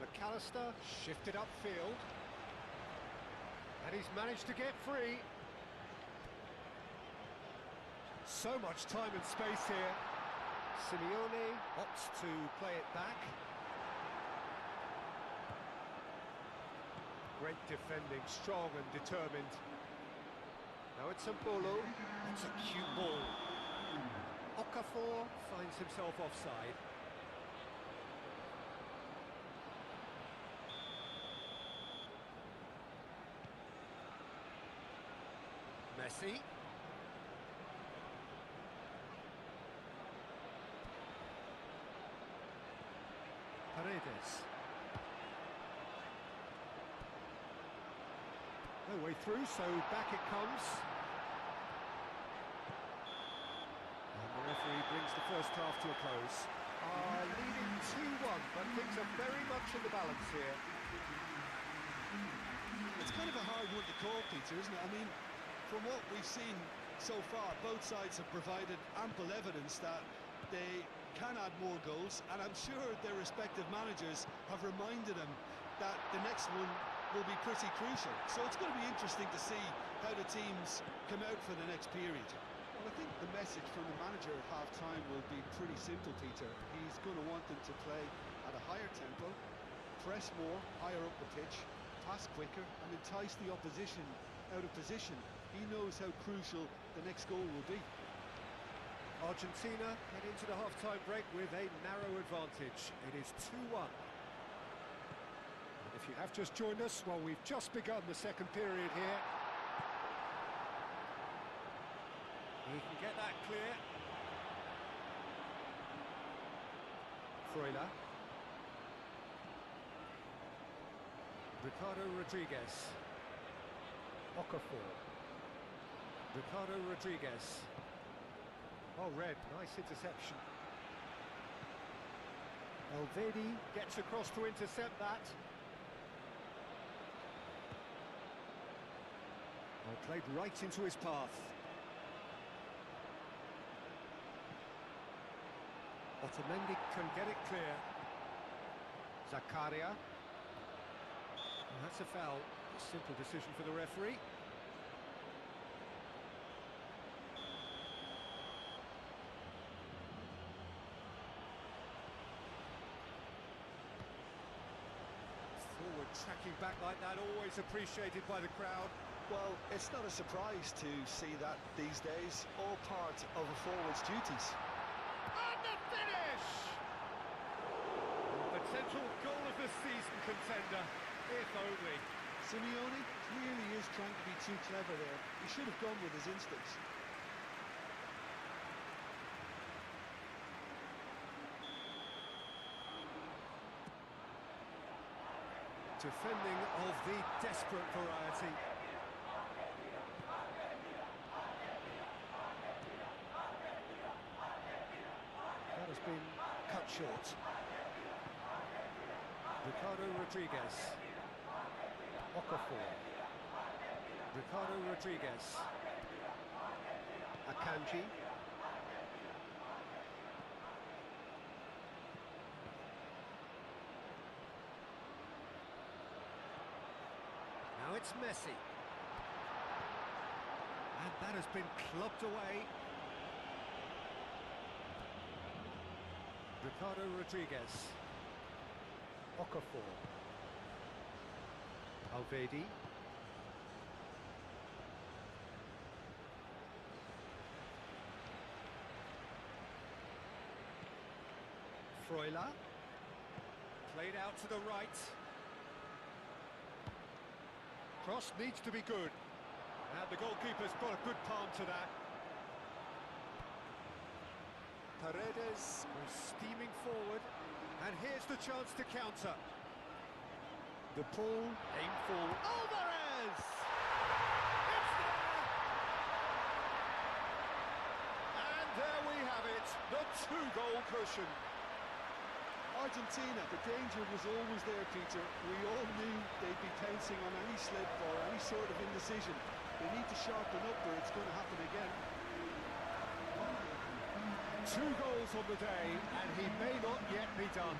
McAllister shifted upfield. And he's managed to get free. So much time and space here. Simeone opts to play it back. Great defending, strong and determined. Now it's Mbolo. It's a cute ball. Okafor finds himself offside. Messi. Paredes. No way through, so back it comes. And the referee brings the first half to a close. Leading 2-1, but things are very much in the balance here. It's kind of a hard one to call, Peter, isn't it? I mean, from what we've seen so far, both sides have provided ample evidence that they can add more goals, and I'm sure their respective managers have reminded them that the next one will be pretty crucial. So it's going to be interesting to see how the teams come out for the next period. Well, I think the message from the manager at half-time will be pretty simple, Peter. He's going to want them to play at a higher tempo, press more, higher up the pitch, pass quicker, and entice the opposition out of position. He knows how crucial the next goal will be. Argentina head into the half-time break with a narrow advantage. It is 2-1. If you have just joined us, well, we've just begun the second period here. He can get that clear. Freuler. Ricardo Rodriguez. Okafor. Ricardo Rodriguez. Oh, Red, nice interception. Elvedi gets across to intercept that. Well, played right into his path. Otamendi can get it clear. Zakaria. And that's a foul. A simple decision for the referee. Forward tracking back like that, always appreciated by the crowd. Well, it's not a surprise to see that these days, all part of a forward's duties. And the finish! Potential goal of the season contender, if only. Simeone clearly is trying to be too clever there. He should have gone with his instincts. Defending of the desperate variety. That has been cut short. Ricardo Rodriguez. Okafor. Ricardo Rodriguez. Akanji. Now it's Messi. And that has been clubbed away. Ricardo Rodriguez. Okafor. Elvedi. Freuler. Played out to the right. Cross needs to be good. And the goalkeeper's got a good palm to that. Paredes was steaming forward. And here's the chance to counter. The ball aimed for Alvarez! It's there! And there we have it, the two-goal cushion. Argentina, the danger was always there, Peter. We all knew they'd be pouncing on any slip or any sort of indecision. They need to sharpen up or it's going to happen again. 2 goals on the day, and he may not yet be done.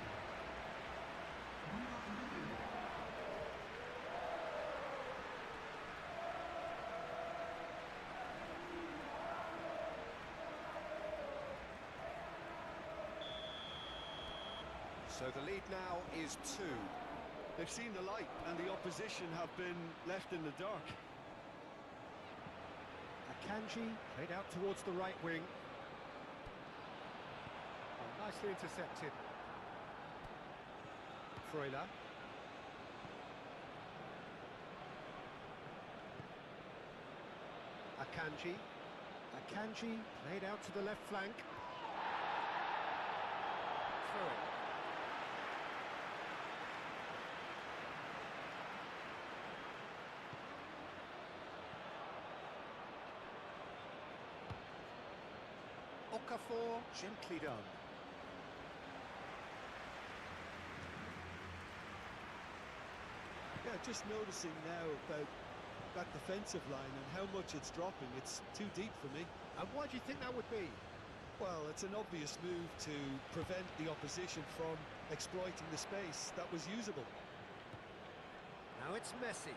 So the lead now is 2. They've seen the light and the opposition have been left in the dark. Akanji played out towards the right wing. Oh, nicely intercepted. Freuler. Akanji. Akanji played out to the left flank. Through it. Okafor, gently done. Yeah, just noticing now about that defensive line and how much it's dropping. It's too deep for me. And why do you think that would be? Well, it's an obvious move to prevent the opposition from exploiting the space that was usable. Now it's Messi.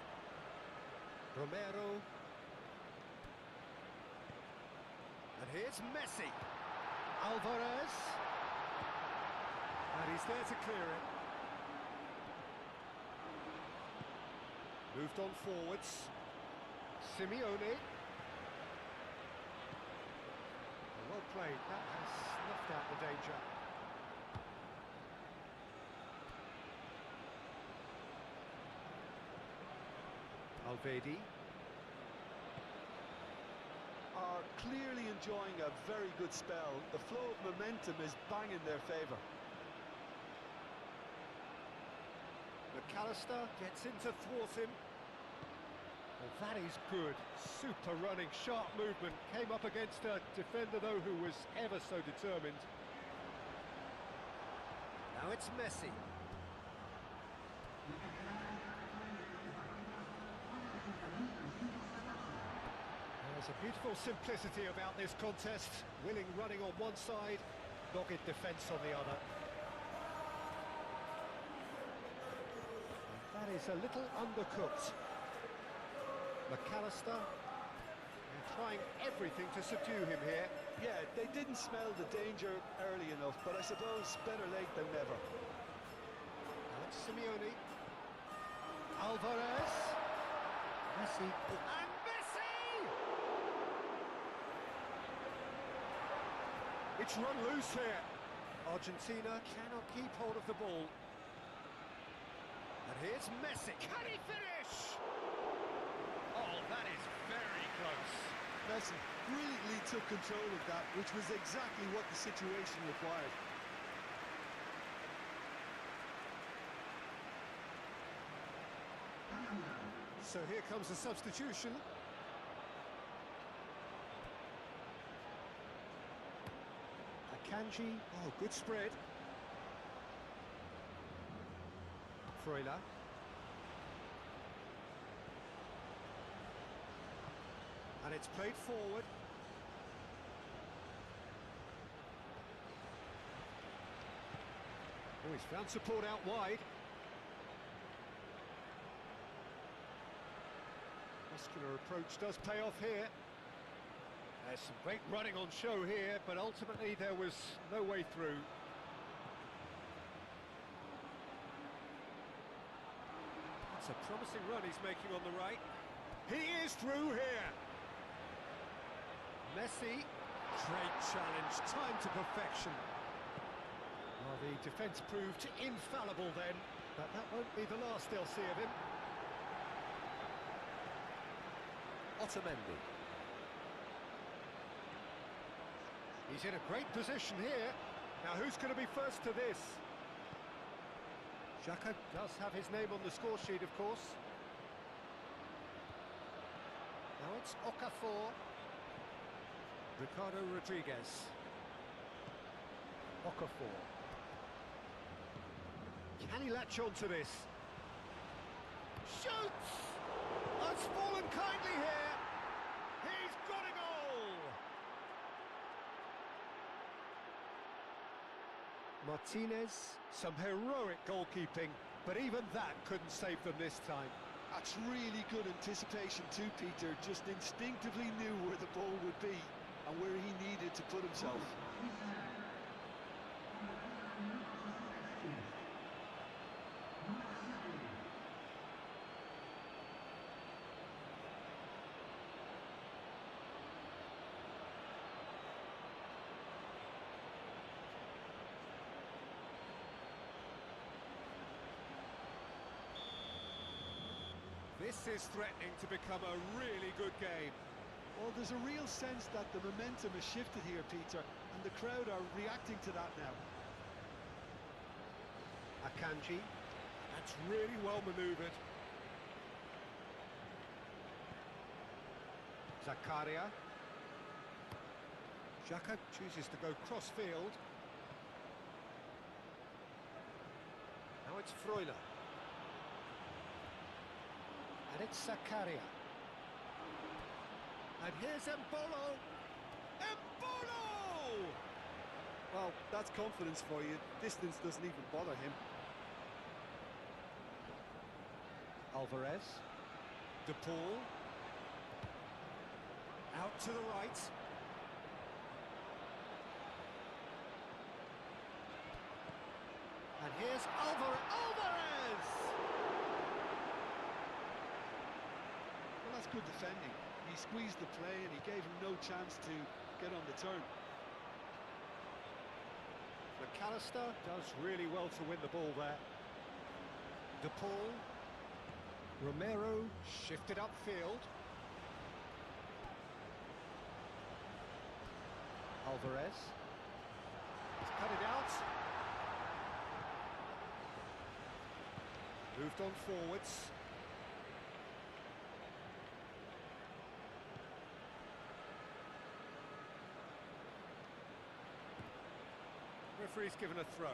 Romero. And here's Messi. Alvarez. And he's there to clear it. Moved on forwards. Simeone. Well played. That has snuffed out the danger. Alvedi. Are clearly enjoying a very good spell. The flow of momentum is bang in their favour. McAllister gets in to thwart him. Well, that is good. Super running, sharp movement. Came up against a defender, though, who was ever so determined. Now it's Messi. There's a beautiful simplicity about this contest. Willing running on one side, dogged defence on the other. And that is a little undercooked. McAllister, they're trying everything to subdue him here. Yeah, they didn't smell the danger early enough, but I suppose better late than never. Now it's Simeone. Alvarez. Messi. And Messi! It's run loose here. Argentina cannot keep hold of the ball. And here's Messi. Can he finish? Oh, that is very close. Messi brilliantly took control of that, which was exactly what the situation required. So here comes the substitution. Akanji, oh, good spread. Freuler. And it's played forward. Oh, he's found support out wide. Muscular approach does pay off here. There's some great running on show here, but ultimately there was no way through. That's a promising run he's making on the right. He is through here. Messi, great challenge, time to perfection. Well, the defence proved infallible then, but that won't be the last they'll see of him. Otamendi. He's in a great position here. Now who's going to be first to this? Shaquib does have his name on the score sheet, of course. Now it's Okafor. Ricardo Rodriguez. Okafor. Can he latch on to this? Shoots! Oh, it's fallen kindly here. He's got a goal! Martinez, some heroic goalkeeping, but even that couldn't save them this time. That's really good anticipation too, Peter. Just instinctively knew where the ball would be and where he needed to put himself. This is threatening to become a really good game. Well, there's a real sense that the momentum has shifted here, Peter, and the crowd are reacting to that now. Akanji. That's really well manoeuvred. Zakaria. Xhaka chooses to go cross-field. Now it's Freuler. And it's Zakaria. And here's Embolo. Embolo! Well, that's confidence for you. Distance doesn't even bother him. Alvarez. De Paul. Out to the right. And here's Alvarez! Well, that's good defending. He squeezed the play and he gave him no chance to get on the turn. McAllister does really well to win the ball there. De Paul. Romero shifted upfield. Alvarez. He's cut it out. Moved on forwards. Referee's given a throw.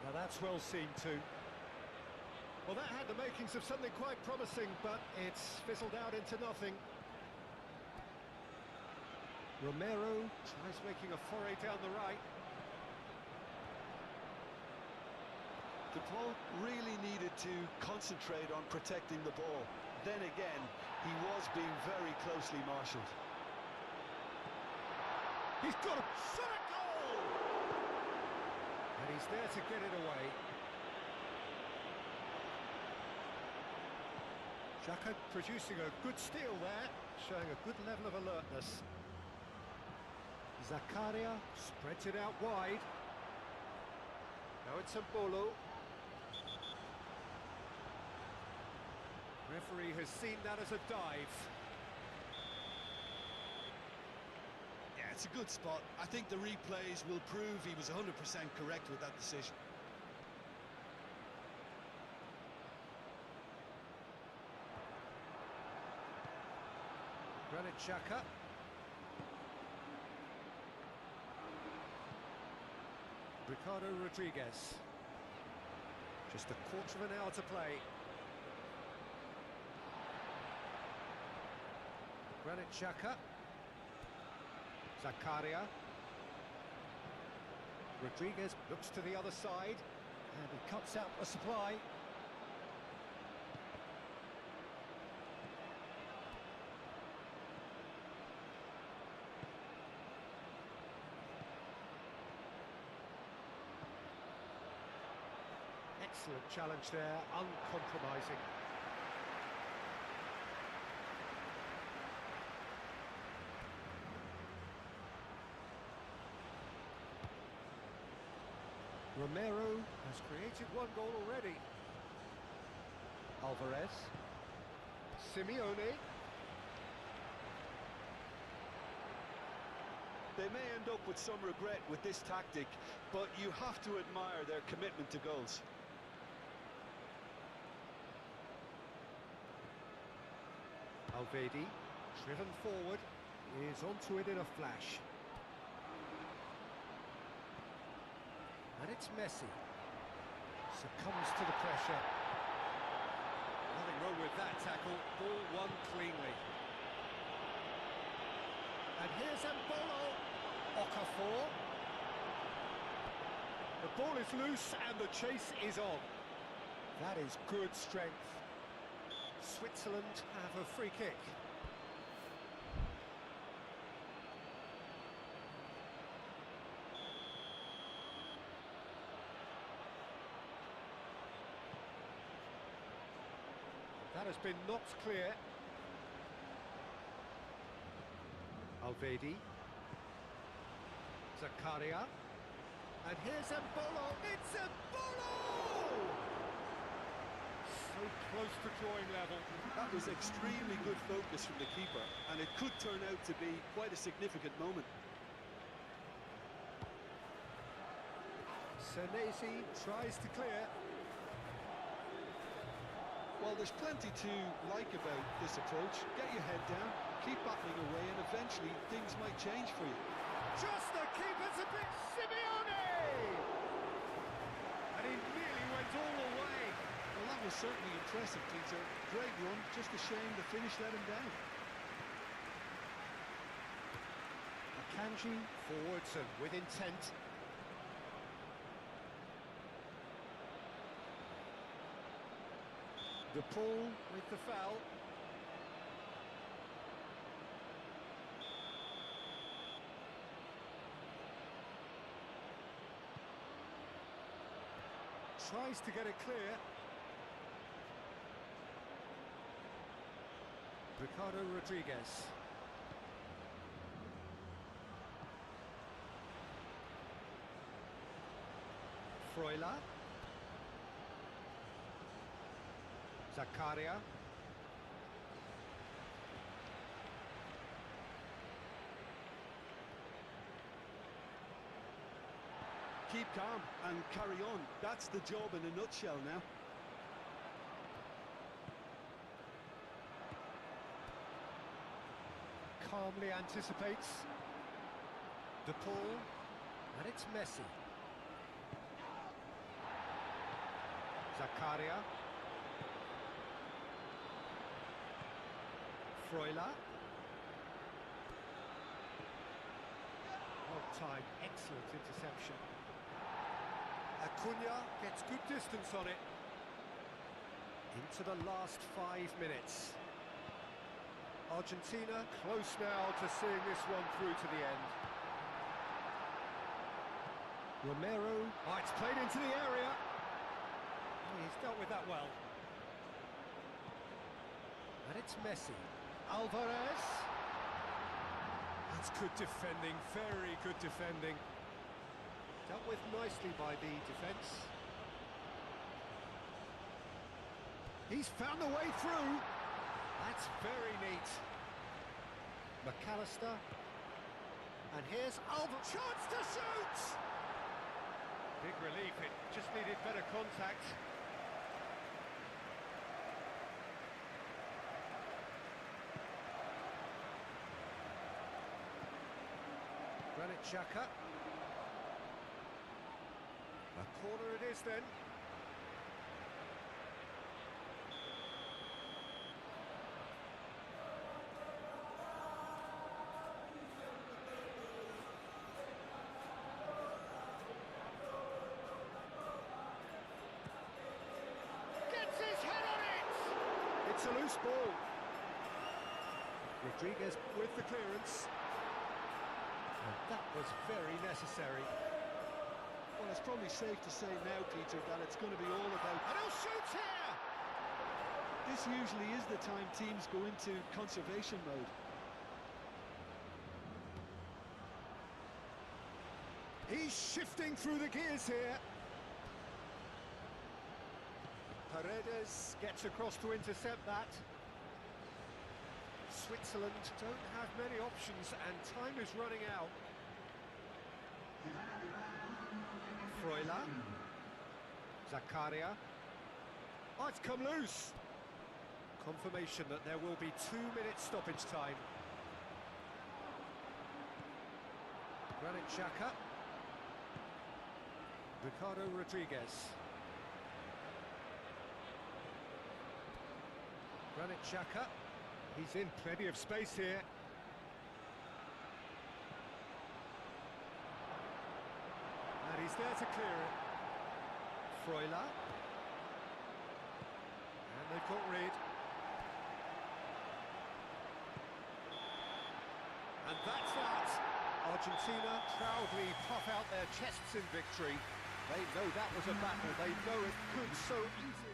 Now that's well seen too. Well, that had the makings of something quite promising, but it's fizzled out into nothing. Romero tries making a foray down the right. De Paul really needed to concentrate on protecting the ball. Then again, he was being very closely marshalled. He's got a shot at goal! And he's there to get it away. Xhaka producing a good steal there, showing a good level of alertness. Zakaria spreads it out wide. Now it's Embolo. Referee has seen that as a dive. Yeah, it's a good spot. I think the replays will prove he was 100% correct with that decision. Granit Xhaka. Ricardo Rodriguez. Just a quarter of an hour to play. Granit Xhaka. Zakaria. Rodriguez looks to the other side and he cuts out a supply. Excellent challenge there, uncompromising. Romero has created one goal already. Alvarez. Simeone. They may end up with some regret with this tactic, but you have to admire their commitment to goals. Alvedi, driven forward, is onto it in a flash. And it's Messi. Succumbs to the pressure. Nothing wrong with that tackle. Ball won cleanly. And here's Embolo. Okafor. The ball is loose and the chase is on. That is good strength. Switzerland have a free kick. That has been knocked clear. Alvedi. Zakaria. And here's Embolo. It's Embolo! So close to drawing level. That was extremely good focus from the keeper, and it could turn out to be quite a significant moment. Senesi tries to clear. Well, there's plenty to like about this approach. Get your head down, keep battling away, and eventually things might change for you. Just the keeper's a bit Simeone! And he nearly went all the way. Well, that was certainly impressive, Peter. Great run, just a shame the finish let him down. Akanji forwards and with intent. De Paul with the foul. Tries to get it clear. Ricardo Rodriguez. Freuler. Zakaria. Keep calm and carry on. That's the job in a nutshell now. Calmly anticipates. De Paul. And it's Messi. Zakaria. Freuler. Well timed, excellent interception. Acuna gets good distance on it. Into the last 5 minutes. Argentina close now to seeing this one through to the end. Romero. Oh, it's played into the area. Oh, he's dealt with that well. And it's Messi. Alvarez. That's good defending, very good defending. Dealt with nicely by the defence. He's found the way through. That's very neat. McAllister. And here's Alvarez. Chance to shoot! Big relief, it just needed better contact. Granit Xhaka. A corner it is then. Gets his head on it! It's a loose ball. Rodriguez with the clearance. And that was very necessary. Well, it's probably safe to say now, Peter, that it's going to be all about... And he'll shoot here! This usually is the time teams go into conservation mode. He's shifting through the gears here. Paredes gets across to intercept that. Switzerland don't have many options and time is running out. Freuler. Zakaria. Oh, it's come loose. Confirmation that there will be 2 minutes stoppage time. Granit Xhaka. Ricardo Rodriguez. Granit Xhaka. He's in plenty of space here. And he's there to clear it. Freuler. And they've got rid. And that's that. Argentina proudly puff out their chests in victory. They know that was a battle. They know it could so easily...